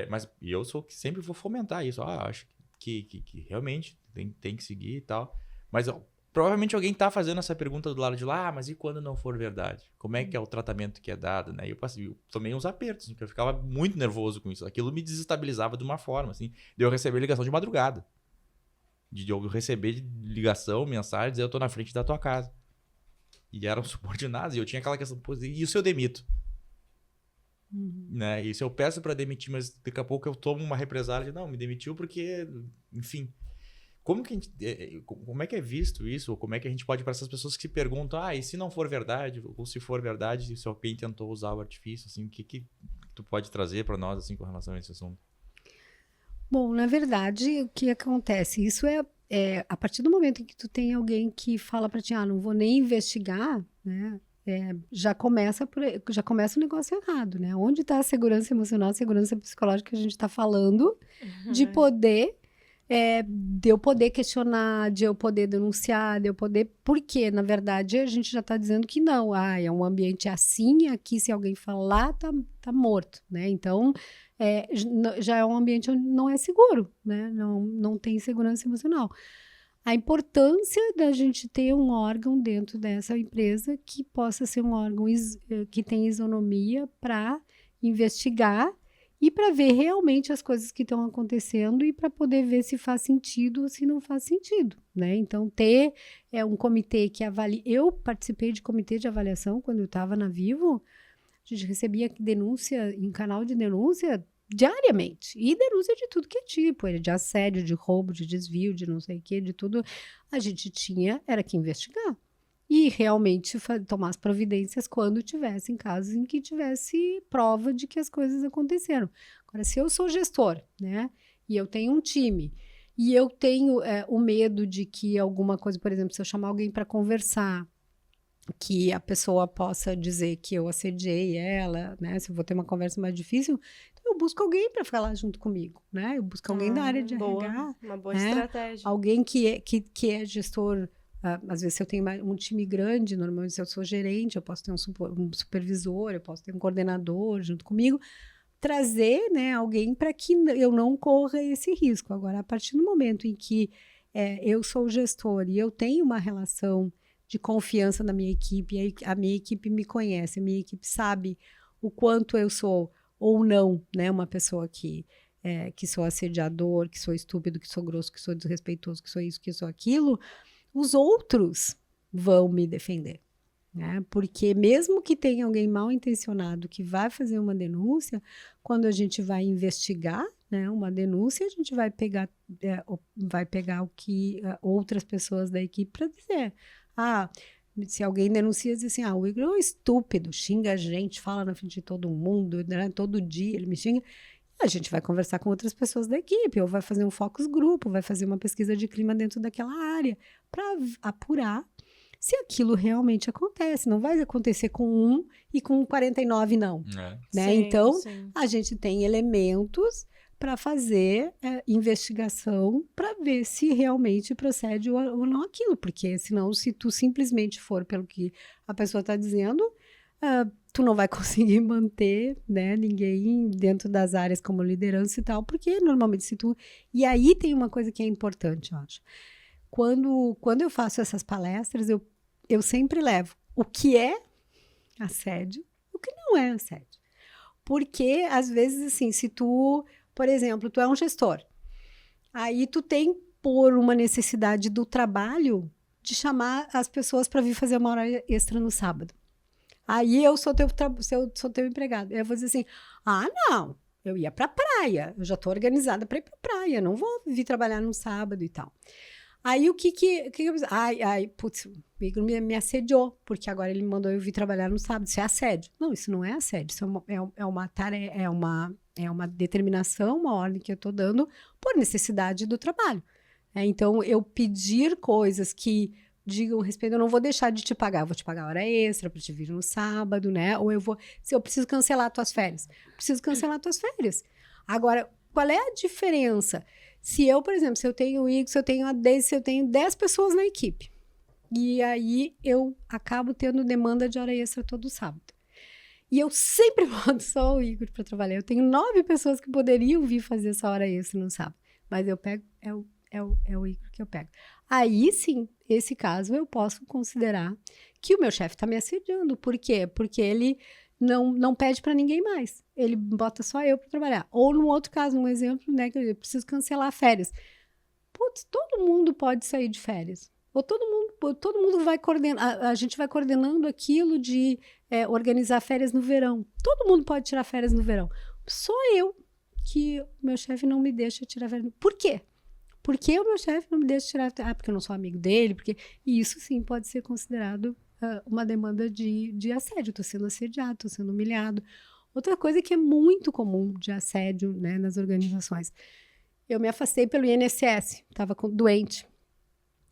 Mas eu sou que sempre vou fomentar isso. Acho que realmente tem que seguir e tal. Mas provavelmente alguém tá fazendo essa pergunta do lado de lá, mas e quando não for verdade? Como é que é o tratamento que é dado, né? Eu tomei uns apertos, porque eu ficava muito nervoso com isso. Aquilo me desestabilizava de uma forma, assim. De eu receber ligação de madrugada. De eu receber ligação, mensagem, dizer eu tô na frente da tua casa. E eram subordinados, e eu tinha aquela questão, e se eu demito? Né? E se eu peço pra demitir, mas daqui a pouco eu tomo uma represália de não, me demitiu porque, enfim. Como é que é visto isso? Ou como é que a gente pode, para essas pessoas que se perguntam, e se não for verdade, ou se for verdade, se alguém tentou usar o artifício, assim, o que tu pode trazer para nós, assim, com relação a esse assunto? Bom, na verdade, o que acontece? Isso a partir do momento em que tu tem alguém que fala para ti, não vou nem investigar, né? Já começa o negócio errado, né? Onde está a segurança emocional, a segurança psicológica que a gente está falando, de poder, de eu poder questionar, de eu poder denunciar, de eu poder... Porque, na verdade, a gente já está dizendo que não. É um ambiente assim, aqui se alguém falar, tá morto, né? Então... já é um ambiente onde não é seguro, né? Não tem segurança emocional. A importância da gente ter um órgão dentro dessa empresa que possa ser um órgão que tenha isonomia para investigar e para ver realmente as coisas que estão acontecendo e para poder ver se faz sentido ou se não faz sentido, né? Então, ter um comitê que avalie... Eu participei de comitê de avaliação quando eu estava na Vivo. A gente recebia denúncia em canal de denúncia diariamente. E denúncia de tudo que é tipo. De assédio, de roubo, de desvio, de não sei o que, de tudo. A gente era que investigar. E realmente tomar as providências quando tivessem casos em que tivesse prova de que as coisas aconteceram. Agora, se eu sou gestor, né? E eu tenho um time, e eu tenho o medo de que alguma coisa, por exemplo, se eu chamar alguém para conversar, que a pessoa possa dizer que eu assediei ela, né? Se eu vou ter uma conversa mais difícil, então eu busco alguém para ficar lá junto comigo, né? Eu busco alguém da área de RH, Uma boa né? estratégia. Alguém que é gestor. Às vezes, se eu tenho um time grande, normalmente se eu sou gerente, eu posso ter um supervisor, eu posso ter um coordenador junto comigo, trazer, né, alguém para que eu não corra esse risco. Agora, a partir do momento em que eu sou o gestor e eu tenho uma relação de confiança na minha equipe, a minha equipe me conhece, a minha equipe sabe o quanto eu sou ou não, né, uma pessoa que sou assediador, que sou estúpido, que sou grosso, que sou desrespeitoso, que sou isso, que sou aquilo, os outros vão me defender, né? Porque mesmo que tenha alguém mal intencionado que vai fazer uma denúncia, quando a gente vai investigar, né, uma denúncia, a gente vai pegar o que outras pessoas da equipe para dizer. Se alguém denuncia, diz assim, o Igor é um estúpido, xinga a gente, fala na frente de todo mundo, né, todo dia ele me xinga. A gente vai conversar com outras pessoas da equipe, ou vai fazer um focus grupo, vai fazer uma pesquisa de clima dentro daquela área, para apurar se aquilo realmente acontece. Não vai acontecer com um e com 49 não. Né? Sim, então, sim. a gente tem elementos para fazer investigação para ver se realmente procede ou não aquilo. Porque senão, se tu simplesmente for pelo que a pessoa está dizendo, tu não vai conseguir manter, né, ninguém dentro das áreas como liderança e tal, porque normalmente se tu... E aí tem uma coisa que é importante, eu acho. Quando eu faço essas palestras, eu sempre levo o que é assédio e o que não é assédio. Porque, às vezes, assim, se tu, por exemplo, tu é um gestor, aí tu tem, por uma necessidade do trabalho, de chamar as pessoas para vir fazer uma hora extra no sábado. Aí eu sou teu empregado. Eu vou dizer assim, não, eu ia pra praia, eu já estou organizada para ir pra praia, não vou vir trabalhar no sábado e tal. Aí o que eu fiz? Putz, o Igor me assediou, porque agora ele me mandou eu vir trabalhar no sábado. Isso é assédio. Não, isso não é assédio, isso é uma determinação, uma ordem que eu estou dando por necessidade do trabalho. Então, eu pedir coisas que digam respeito, eu não vou deixar de te pagar, eu vou te pagar hora extra para te vir no sábado, né? Ou se eu preciso cancelar tuas férias, preciso cancelar tuas férias. Agora, qual é a diferença? Se eu, por exemplo, se eu tenho o Igor, se eu tenho a Deise, se eu tenho 10 pessoas na equipe, e aí eu acabo tendo demanda de hora extra todo sábado. E eu sempre boto só o Igor para trabalhar. Eu tenho 9 pessoas que poderiam vir fazer essa hora extra no sábado, mas eu pego, é o Igor que eu pego. Aí sim, esse caso eu posso considerar que o meu chefe está me assediando. Por quê? Porque ele não pede para ninguém mais. Ele bota só eu para trabalhar. Ou no outro caso, um exemplo, né, que eu preciso cancelar férias. Putz, todo mundo pode sair de férias. Ou todo mundo vai coordenar. A gente vai coordenando aquilo de organizar férias no verão. Todo mundo pode tirar férias no verão. Só eu que o meu chefe não me deixa tirar férias. Por quê? Porque o meu chefe não me deixa tirar... porque eu não sou amigo dele. E isso sim pode ser considerado uma demanda de assédio. Estou sendo assediado, estou sendo humilhado. Outra coisa que é muito comum de assédio, né, nas organizações. Eu me afastei pelo INSS. Estava doente,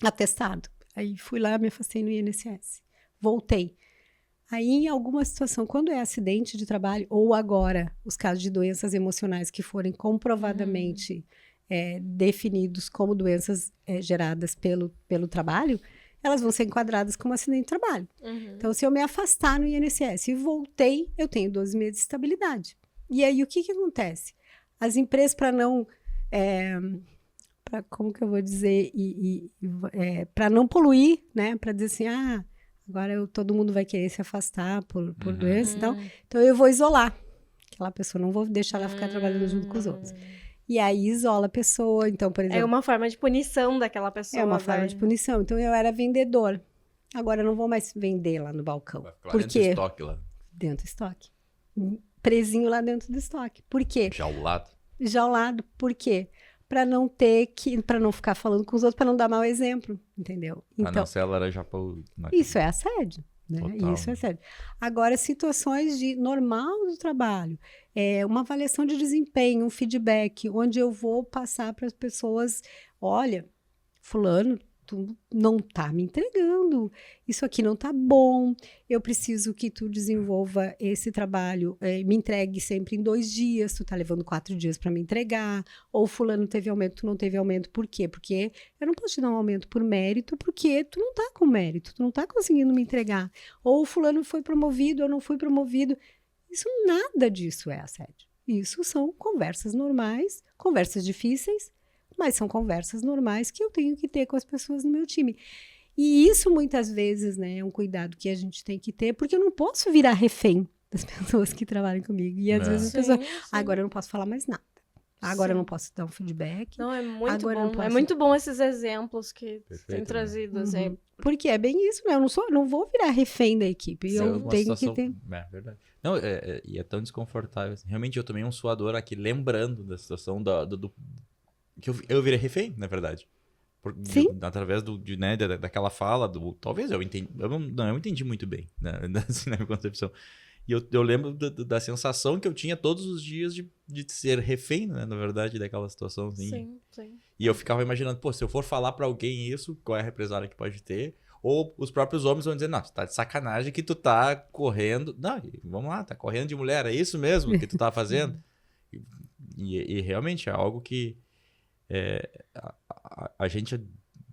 atestado. Aí fui lá, me afastei no INSS. Voltei. Aí, em alguma situação, quando é acidente de trabalho, ou agora, os casos de doenças emocionais que forem comprovadamente definidos como doenças geradas pelo trabalho, elas vão ser enquadradas como acidente de trabalho. Então, se eu me afastar no INSS e voltei, eu tenho 12 meses de estabilidade. E aí, o que acontece? As empresas, para não... como que eu vou dizer? Para não poluir, né? Para dizer assim, agora todo mundo vai querer se afastar por doença. Então, eu vou isolar aquela pessoa, não vou deixar ela ficar trabalhando junto com os outros. E aí isola a pessoa. Então, por exemplo... É uma forma de punição daquela pessoa. É uma forma de punição. Então, eu era vendedor. Agora, eu não vou mais vender lá no balcão. Vai ficar dentro do estoque lá. Dentro do estoque. Presinho lá dentro do estoque. Por quê? Jaulado. Por quê? Para não ficar falando com os outros, para não dar mau exemplo, entendeu? Então, não ser laranjapão. Isso é assédio. Né? Total. Isso é sério. Agora, situações de normal do trabalho, uma avaliação de desempenho, um feedback, onde eu vou passar para as pessoas, olha, fulano tu não tá me entregando, isso aqui não tá bom, eu preciso que tu desenvolva esse trabalho, me entregue sempre em 2 dias, tu tá levando 4 dias para me entregar, ou fulano teve aumento, tu não teve aumento, por quê? Porque eu não posso te dar um aumento por mérito, porque tu não tá com mérito, tu não tá conseguindo me entregar, ou fulano foi promovido, eu não fui promovido, nada disso é assédio, isso são conversas normais, conversas difíceis, mas são conversas normais que eu tenho que ter com as pessoas no meu time. E isso, muitas vezes, né, é um cuidado que a gente tem que ter, porque eu não posso virar refém das pessoas que trabalham comigo. E às vezes a pessoa, agora eu não posso falar mais nada. Agora eu não posso dar um feedback. Não, é muito agora bom. É muito bom esses exemplos que tem trazido, assim. Porque é bem isso, né? Eu não vou virar refém da equipe. Sim, eu tenho situação... que ter... É verdade. Não, e é tão desconfortável. Assim. Realmente, eu tomei um suador aqui, lembrando da situação que eu virei refém, na verdade. Através daquela fala, talvez eu entendi. Eu entendi muito bem, né, assim, na minha concepção. E eu lembro da sensação que eu tinha todos os dias de ser refém, né, na verdade, daquela situação. Assim. Sim, sim. E eu ficava imaginando, pô, se eu for falar pra alguém isso, qual é a represália que pode ter? Ou os próprios homens vão dizer, não, tu tá de sacanagem que tu tá correndo. Não, vamos lá, tá correndo de mulher, é isso mesmo que tu tá fazendo? E realmente é algo que a gente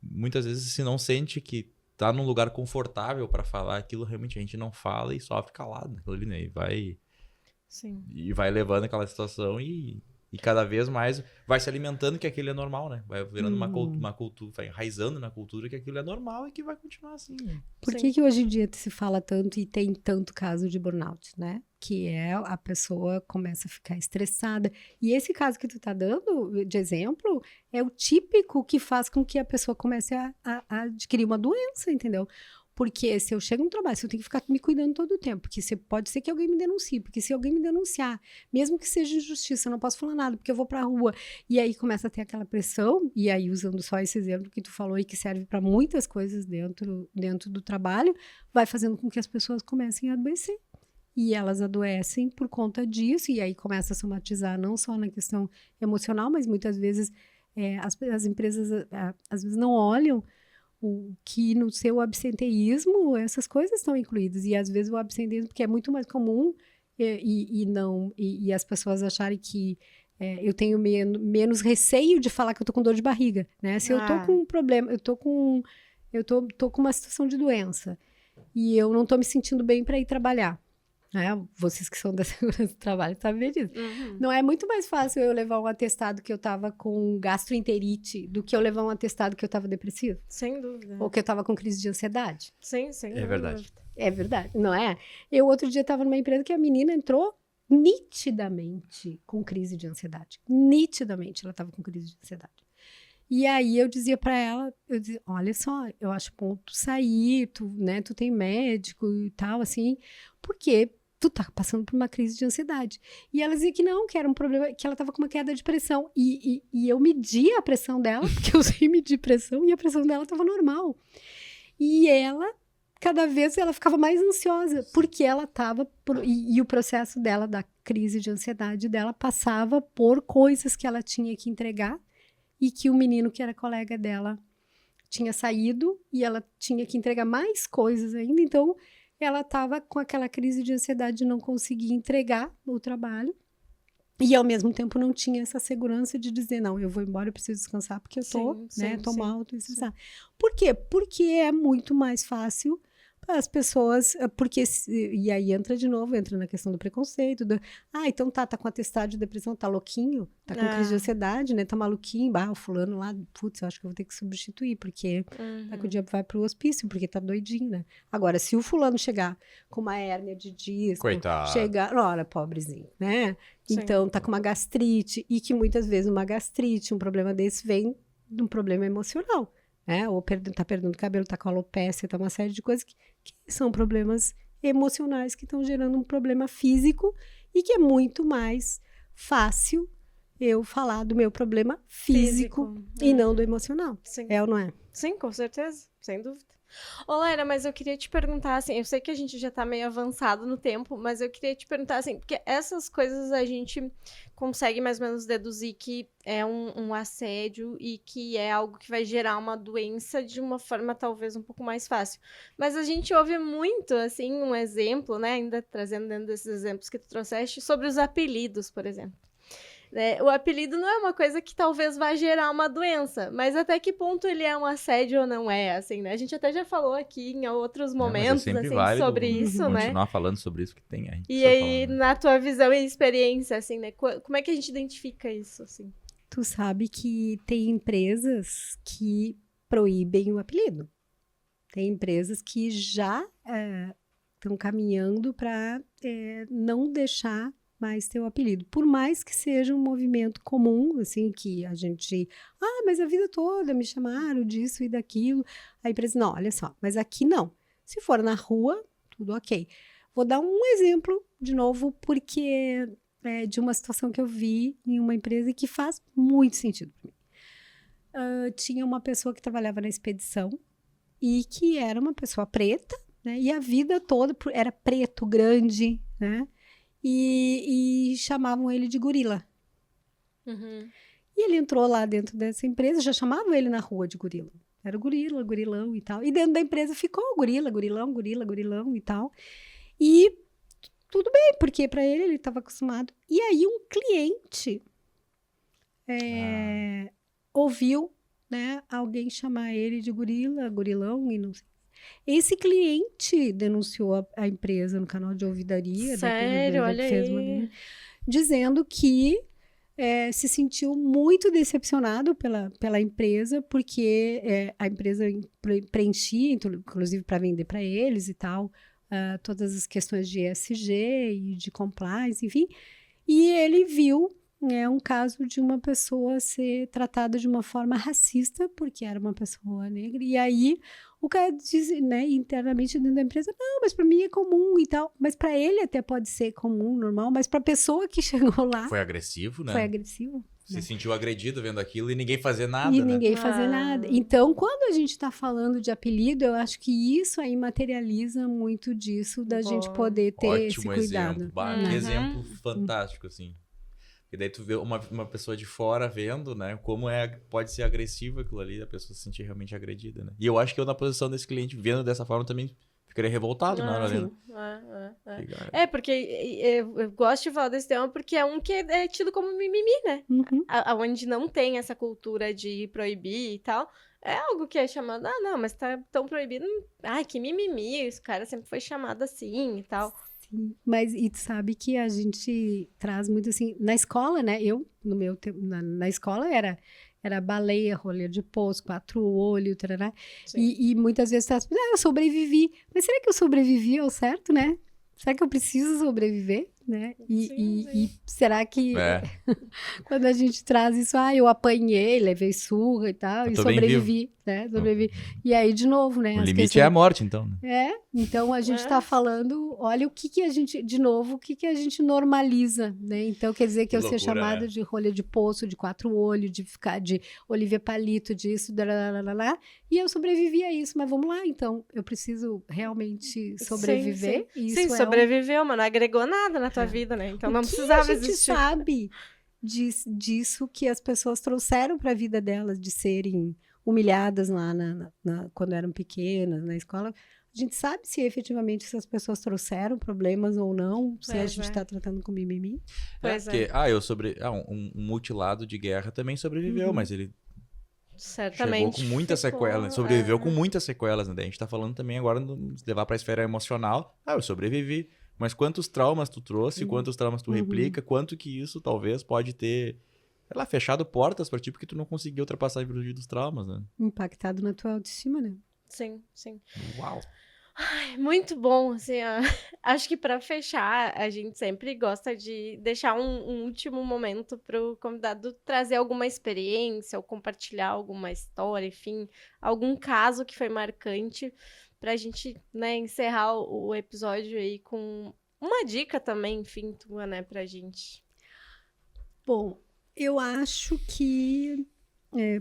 muitas vezes se não sente que tá num lugar confortável para falar aquilo, realmente a gente não fala e só fica calado naquilo ali, né? E vai levando aquela situação e cada vez mais vai se alimentando que aquilo é normal, né? Vai virando uma cultura, vai enraizando na cultura que aquilo é normal e que vai continuar assim. Né? Por que hoje em dia se fala tanto e tem tanto caso de burnout, né? Que a pessoa começa a ficar estressada. E esse caso que tu tá dando de exemplo é o típico que faz com que a pessoa comece a adquirir uma doença, entendeu? Porque se eu chego no trabalho, se eu tenho que ficar me cuidando todo o tempo, porque pode ser que alguém me denuncie, porque se alguém me denunciar, mesmo que seja injustiça, eu não posso falar nada, porque eu vou pra rua, e aí começa a ter aquela pressão, e aí usando só esse exemplo que tu falou e que serve para muitas coisas dentro do trabalho, vai fazendo com que as pessoas comecem a adoecer. E elas adoecem por conta disso, e aí começa a somatizar não só na questão emocional, mas muitas vezes as empresas às vezes não olham o que no seu absenteísmo essas coisas estão incluídas. E às vezes o absenteísmo, porque é muito mais comum e as pessoas acharem que eu tenho menos receio de falar que eu tô com dor de barriga, né? Se eu tô com um problema, eu tô com uma situação de doença e eu não tô me sentindo bem para ir trabalhar. Vocês que são da segurança do trabalho sabem disso. Não é muito mais fácil eu levar um atestado que eu tava com gastroenterite do que eu levar um atestado que eu tava depressivo? Sem dúvida. Ou que eu tava com crise de ansiedade? Sim, é verdade. É verdade, não é? Eu outro dia tava numa empresa que a menina entrou nitidamente com crise de ansiedade. Nitidamente ela tava com crise de ansiedade. E aí eu dizia para ela, olha só, eu acho bom tu sair, tu tem médico e tal, assim, porque tu tá passando por uma crise de ansiedade. E ela dizia que não, que era um problema, que ela tava com uma queda de pressão. E eu media a pressão dela, porque eu sei medir pressão, e a pressão dela tava normal. E ela, cada vez, ela ficava mais ansiosa, porque ela tava, e o processo dela, da crise de ansiedade dela, passava por coisas que ela tinha que entregar, e que o menino que era colega dela tinha saído, e ela tinha que entregar mais coisas ainda, então ela estava com aquela crise de ansiedade de não conseguir entregar o trabalho, e ao mesmo tempo não tinha essa segurança de dizer, não, eu vou embora, eu preciso descansar, porque eu tô mal, tô estressada. Por quê? Porque é muito mais fácil as pessoas, e aí entra na questão do preconceito, então tá com atestado de depressão, tá louquinho, tá com crise de ansiedade, né, tá maluquinho, o fulano lá, putz, eu acho que eu vou ter que substituir, porque daqui o dia vai pro hospício, porque tá doidinho, né. Agora, se o fulano chegar com uma hérnia de disco, olha, pobrezinho, né, então tá com uma gastrite, e que muitas vezes uma gastrite, um problema desse vem de um problema emocional, ou tá perdendo cabelo, tá com alopecia, tá uma série de coisas que são problemas emocionais que estão gerando um problema físico e que é muito mais fácil eu falar do meu problema físico e não do emocional. Sim. É ou não é? Sim, com certeza, sem dúvida. Ô, Laira, mas eu queria te perguntar, assim, eu sei que a gente já tá meio avançado no tempo, mas eu queria te perguntar, assim, porque essas coisas a gente consegue mais ou menos deduzir que é um assédio e que é algo que vai gerar uma doença de uma forma talvez um pouco mais fácil. Mas a gente ouve muito, assim, um exemplo, né, ainda trazendo dentro desses exemplos que tu trouxeste, sobre os apelidos, por exemplo. O apelido não é uma coisa que talvez vá gerar uma doença, mas até que ponto ele é um assédio ou não é, assim, né? A gente até já falou aqui em outros Mas é momentos, sempre assim, válido sobre isso, né? continuar falando sobre isso que tem aí. E aí, na tua visão e experiência, assim, né? Como é que a gente identifica isso, assim? Tu sabe que tem empresas que proíbem o apelido. Tem empresas que já estão caminhando para não deixar mais ter o apelido. Por mais que seja um movimento comum, assim, que a gente... mas a vida toda me chamaram disso e daquilo. A empresa, não, olha só, mas aqui não. Se for na rua, tudo ok. Vou dar um exemplo, de novo, porque é de uma situação que eu vi em uma empresa e que faz muito sentido para mim. Tinha uma pessoa que trabalhava na expedição e que era uma pessoa preta, né? E a vida toda era preto, grande, né? E chamavam ele de gorila. Uhum. E ele entrou lá dentro dessa empresa, já chamavam ele na rua de gorila. Era o gorila, gorilão e tal. E dentro da empresa ficou o gorila, gorilão, gorila, gorilão e tal. E tudo bem, porque para ele estava acostumado. E aí um cliente ouviu, né, alguém chamar ele de gorila, gorilão e não sei. Esse cliente denunciou a empresa no canal de ouvidoria. Sério? Olha aí. Dizendo que se sentiu muito decepcionado pela empresa, porque a empresa preenchia, inclusive para vender para eles e tal, todas as questões de ESG e de compliance, enfim. E ele viu um caso de uma pessoa ser tratada de uma forma racista, porque era uma pessoa negra, e aí o cara diz, né, internamente dentro da empresa, não, mas para mim é comum e tal, mas para ele até pode ser comum, normal, mas para a pessoa que chegou lá... Foi agressivo, né? Foi agressivo. Se sentiu agredido vendo aquilo e ninguém fazer nada, E né? ninguém fazer nada. Então, quando a gente está falando de apelido, eu acho que isso aí materializa muito disso, da gente poder ter esse cuidado. Ótimo exemplo. Que exemplo fantástico, assim. E daí tu vê uma pessoa de fora vendo, né? Como pode ser agressivo aquilo ali, a pessoa se sentir realmente agredida, né? E eu acho que eu, na posição desse cliente, vendo dessa forma, também ficaria revoltado na hora ali. Porque eu gosto de falar desse tema porque é um que é tido como mimimi, né? Uhum. Onde não tem essa cultura de proibir e tal. É algo que é chamado, não, mas tá tão proibido. Ai, que mimimi, esse cara sempre foi chamado assim e tal. Sim, mas e tu sabe que a gente traz muito assim, na escola, né? Eu, no meu tempo, na escola era baleia, rolha de poço, 4 olhos, tarará. E muitas vezes tu eu sobrevivi. Mas será que eu sobrevivi ao certo, né? Será que eu preciso sobreviver, né? E será que quando a gente traz isso, eu apanhei, levei surra e tal, e sobrevivi, né? Sobrevivi. E aí, de novo, né? O limite é a morte, então. Então a gente tá falando, olha o que a gente, de novo, o que a gente normaliza, né? Então quer dizer que eu ser chamada de rolha de poço, de 4 olhos, de ficar de Olivia Palito, disso, e eu sobrevivi a isso, mas vamos lá, então, eu preciso realmente sobreviver. Sim, sobreviveu, mas não agregou nada na tua vida, né? Então não precisava existir. A gente sabe disso que as pessoas trouxeram para a vida delas, de serem humilhadas lá quando eram pequenas, na escola. A gente sabe se efetivamente essas pessoas trouxeram problemas ou não, se a gente está tratando com mimimi. Um mutilado de guerra também sobreviveu, mas ele certamente chegou com muitas sequelas, sobreviveu com muitas sequelas, né? A gente tá falando também agora de levar pra esfera emocional. Eu sobrevivi, mas quantos traumas tu trouxe, quantos traumas tu replica, quanto que isso talvez pode ter, sei lá, fechado portas pra ti porque tu não conseguiu ultrapassar a virtude dos traumas, né? Impactado na tua autoestima, né? Sim, sim. Uau! Ai, muito bom, assim, acho que para fechar, a gente sempre gosta de deixar um último momento para o convidado trazer alguma experiência ou compartilhar alguma história, enfim, algum caso que foi marcante para a gente, né, encerrar o episódio aí com uma dica também, enfim, tua, né, pra gente. Bom, eu acho que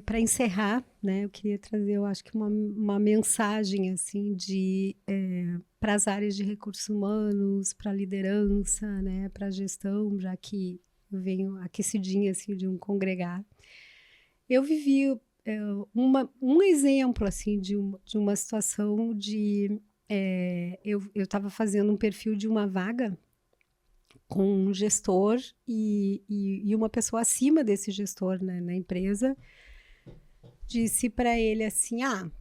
para encerrar, né, eu queria trazer, eu acho que uma mensagem assim para as áreas de recursos humanos, para a liderança, né, para a gestão, já que eu venho aquecidinha assim de um congregar. Eu vivi um exemplo assim de uma situação eu estava fazendo um perfil de uma vaga com um gestor e uma pessoa acima desse gestor, né, na empresa disse para ele assim,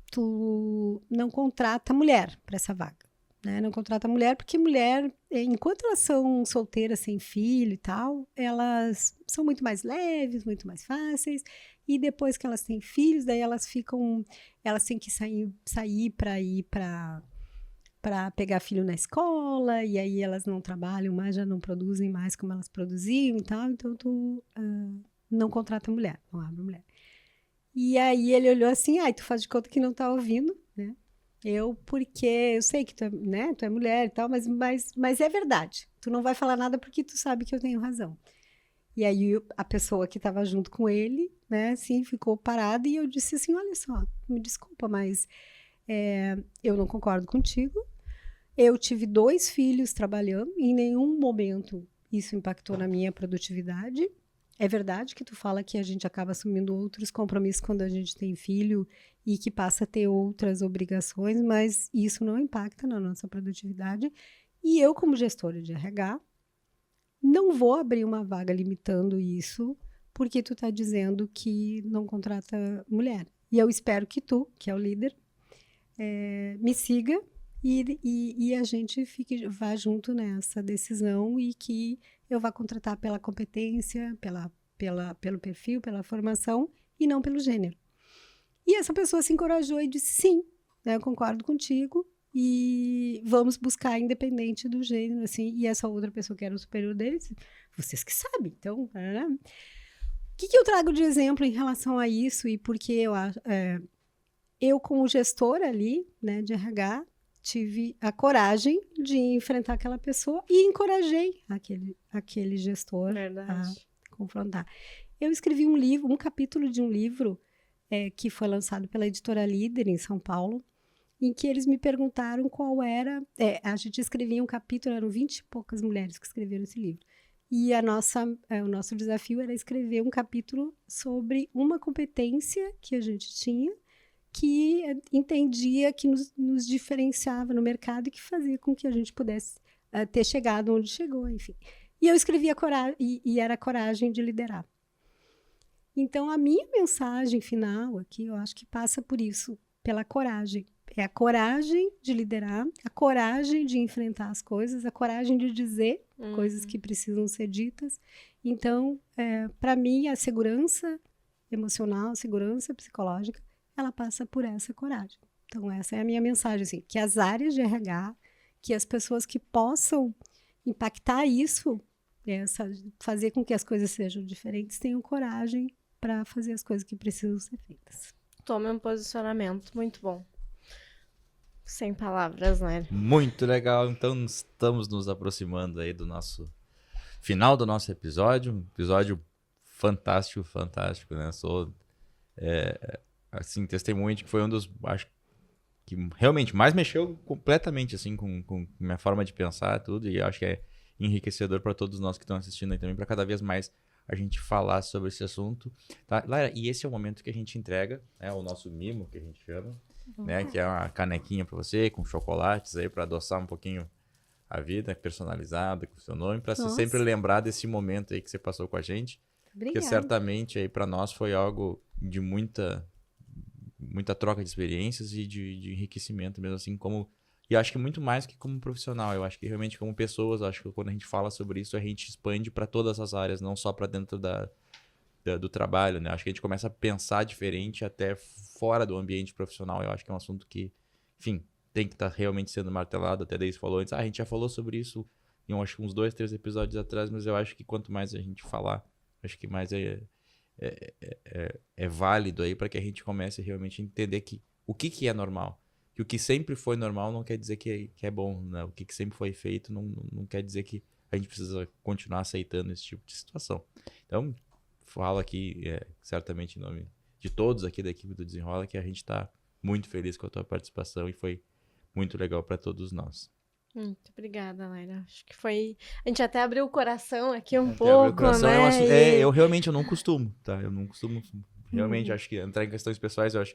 tu não contrata mulher para essa vaga, né? Não contrata mulher porque mulher, enquanto elas são solteiras sem filho e tal, elas são muito mais leves, muito mais fáceis, e depois que elas têm filhos, daí elas têm que sair para ir para pegar filho na escola, e aí elas não trabalham mais, já não produzem mais como elas produziam e tal, então tu não contrata mulher, não abre mulher. E aí ele olhou assim, tu faz de conta que não tá ouvindo, né? Porque eu sei que tu é mulher e tal, mas é verdade. Tu não vai falar nada porque tu sabe que eu tenho razão. E aí a pessoa que estava junto com ele, né, assim, ficou parada e eu disse assim, olha só, me desculpa, mas eu não concordo contigo. Eu tive 2 filhos trabalhando e em nenhum momento isso impactou na minha produtividade. É verdade que tu fala que a gente acaba assumindo outros compromissos quando a gente tem filho e que passa a ter outras obrigações, mas isso não impacta na nossa produtividade. E eu, como gestora de RH, não vou abrir uma vaga limitando isso porque tu está dizendo que não contrata mulher. E eu espero que tu, que é o líder, me siga e a gente vá junto nessa decisão e que eu vá contratar pela competência, pelo perfil, pela formação e não pelo gênero. E essa pessoa se encorajou e disse sim, né, eu concordo contigo e vamos buscar independente do gênero, assim. E essa outra pessoa que era o superior deles, vocês que sabem, então... O que eu trago de exemplo em relação a isso e porque eu como gestora ali, né, de RH, tive a coragem de enfrentar aquela pessoa e encorajei aquele gestor a confrontar. Eu escrevi um capítulo de um livro que foi lançado pela Editora Líder em São Paulo, em que eles me perguntaram qual era... a gente escrevia um capítulo, eram 20 e poucas mulheres que escreveram esse livro. E o nosso desafio era escrever um capítulo sobre uma competência que a gente tinha, que entendia que nos diferenciava no mercado e que fazia com que a gente pudesse ter chegado onde chegou, enfim. E eu escrevi e era a coragem de liderar. Então, a minha mensagem final aqui, eu acho que passa por isso, pela coragem. É a coragem de liderar, a coragem de enfrentar as coisas, a coragem de dizer coisas que precisam ser ditas. Então, para mim, a segurança emocional, a segurança psicológica, ela passa por essa coragem. Então, essa é a minha mensagem, assim, que as áreas de RH, que as pessoas que possam impactar isso, fazer com que as coisas sejam diferentes, tenham coragem para fazer as coisas que precisam ser feitas. Tome um posicionamento muito bom. Sem palavras, né? Muito legal. Então, estamos nos aproximando aí do final do nosso episódio. Um episódio fantástico, né? Sou, assim, testemunho de que foi um dos, acho que realmente mais mexeu completamente, assim, com minha forma de pensar tudo. E acho que é enriquecedor para todos nós que estão assistindo aí também, para cada vez mais a gente falar sobre esse assunto. Tá? Laira, e esse é o momento que a gente entrega, né, o nosso mimo, que a gente chama, né, que é uma canequinha para você, com chocolates aí, para adoçar um pouquinho a vida, personalizada, com o seu nome, para você sempre lembrar desse momento aí que você passou com a gente. Obrigada. Porque certamente aí para nós foi algo de muita troca de experiências e de enriquecimento mesmo, assim como... E acho que muito mais que como profissional, eu acho que realmente como pessoas, acho que quando a gente fala sobre isso, a gente expande para todas as áreas, não só para dentro do trabalho, né? Acho que a gente começa a pensar diferente até fora do ambiente profissional. Eu acho que é um assunto que, enfim, tem que estar realmente sendo martelado. Até daí você falou antes, a gente já falou sobre isso em acho que uns 2, 3 episódios atrás, mas eu acho que quanto mais a gente falar, acho que mais é válido aí para que a gente comece realmente a entender que o que é normal. Que o que sempre foi normal não quer dizer que é bom, né? O que sempre foi feito não quer dizer que a gente precisa continuar aceitando esse tipo de situação. Então, falo aqui certamente em nome de todos aqui da equipe do Desenrola, que a gente tá muito feliz com a tua participação e foi muito legal para todos nós. Muito obrigada, Laira. Acho que foi... A gente até abriu o coração aqui um Até abrir o pouco, coração né? é um assunto- E- eu realmente eu não costumo, tá? Eu não costumo, realmente, acho que entrar em questões pessoais, eu acho.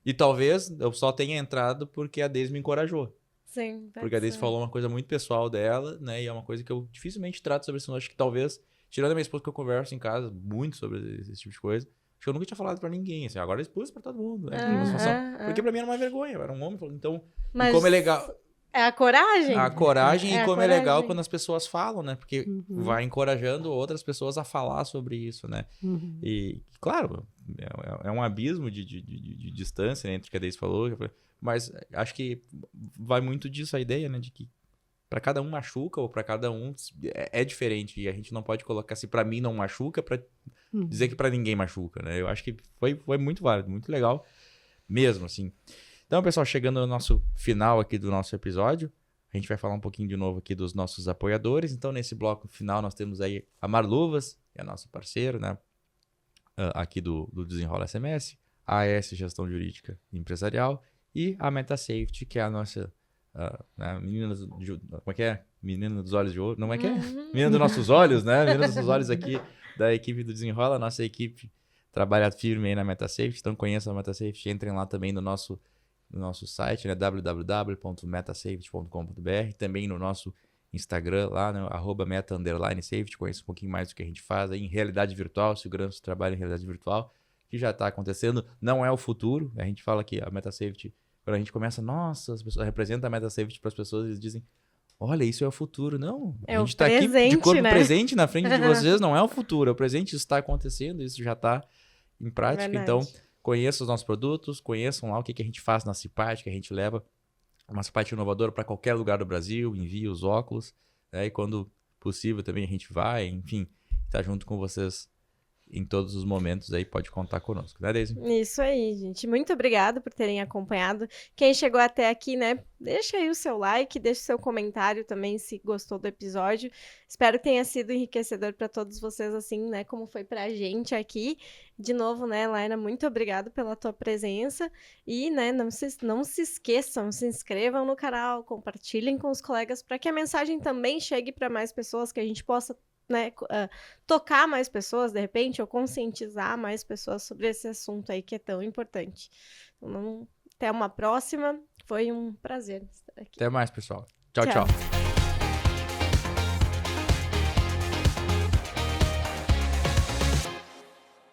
E talvez eu só tenha entrado porque a Deise me encorajou. Sim, pode Porque a Deise ser. falou uma coisa muito pessoal dela, né? E é uma coisa que eu dificilmente trato sobre isso. Eu acho que talvez, tirando a minha esposa, que eu converso em casa muito sobre esse tipo de coisa, acho que eu nunca tinha falado pra ninguém, assim. Agora eu expus pra todo mundo, né? Uma situação. Porque pra mim era uma vergonha, eu era um homem. Então, Mas e como é legal... é a coragem? A coragem É e a como é legal coragem. quando as pessoas falam, né? Porque vai encorajando outras pessoas a falar sobre isso, né? E, claro, é um abismo de distância, né, entre o que a Deise falou, mas acho que vai muito disso a ideia, né? De que para cada um machuca ou para cada um é diferente. E a gente não pode colocar, se para mim não machuca, para dizer que para ninguém machuca, né? Eu acho que foi muito válido, muito legal mesmo, assim. Então, pessoal, chegando no nosso final aqui do nosso episódio, a gente vai falar um pouquinho de novo aqui dos nossos apoiadores. Então, nesse bloco final, nós temos aí a Marluvas, que é nosso parceiro, né? Aqui do Desenrola SMS, a AS Gestão Jurídica e Empresarial e a MetaSafety, que é a nossa né, menina como é que é? Menina dos olhos de ouro. Não é que é? Menina dos nossos olhos, né? Menina dos nossos olhos aqui da equipe do Desenrola. A nossa equipe trabalha firme aí na MetaSafety. Então, conheçam a MetaSafety. Entrem lá também no nosso site, né? www.metasafety.com.br, também no nosso Instagram lá, né? @meta_safety, conheça um pouquinho mais do que a gente faz aí em realidade virtual, segurança do trabalho em realidade virtual, que já está acontecendo, não é o futuro, a gente fala que a MetaSafety, quando a gente começa, nossa, as pessoas representam a MetaSafety para as pessoas, eles dizem, olha, isso é o futuro. Não, É a o gente está aqui de presente, corpo né? presente na frente de vocês, não é o futuro, é o presente, isso está acontecendo, isso já está em prática, Verdade. então conheçam os nossos produtos, conheçam lá o que a gente faz na CIPAT, que a gente leva uma CIPAT inovadora para qualquer lugar do Brasil, envia os óculos, né? E quando possível também a gente vai, enfim, tá junto com vocês em todos os momentos aí, pode contar conosco, né, Deise? Isso aí, gente. Muito obrigada por terem acompanhado. Quem chegou até aqui, né, deixa aí o seu like, deixa o seu comentário também se gostou do episódio. Espero que tenha sido enriquecedor para todos vocês, assim, né, como foi pra gente aqui. De novo, né, Laira, muito obrigado pela tua presença. E, né, não se esqueçam, se inscrevam no canal, compartilhem com os colegas para que a mensagem também chegue para mais pessoas, que a gente possa, né, tocar mais pessoas, de repente, ou conscientizar mais pessoas sobre esse assunto aí que é tão importante. Então, até uma próxima. Foi um prazer estar aqui. Até mais, pessoal. Tchau, Tchau. tchau.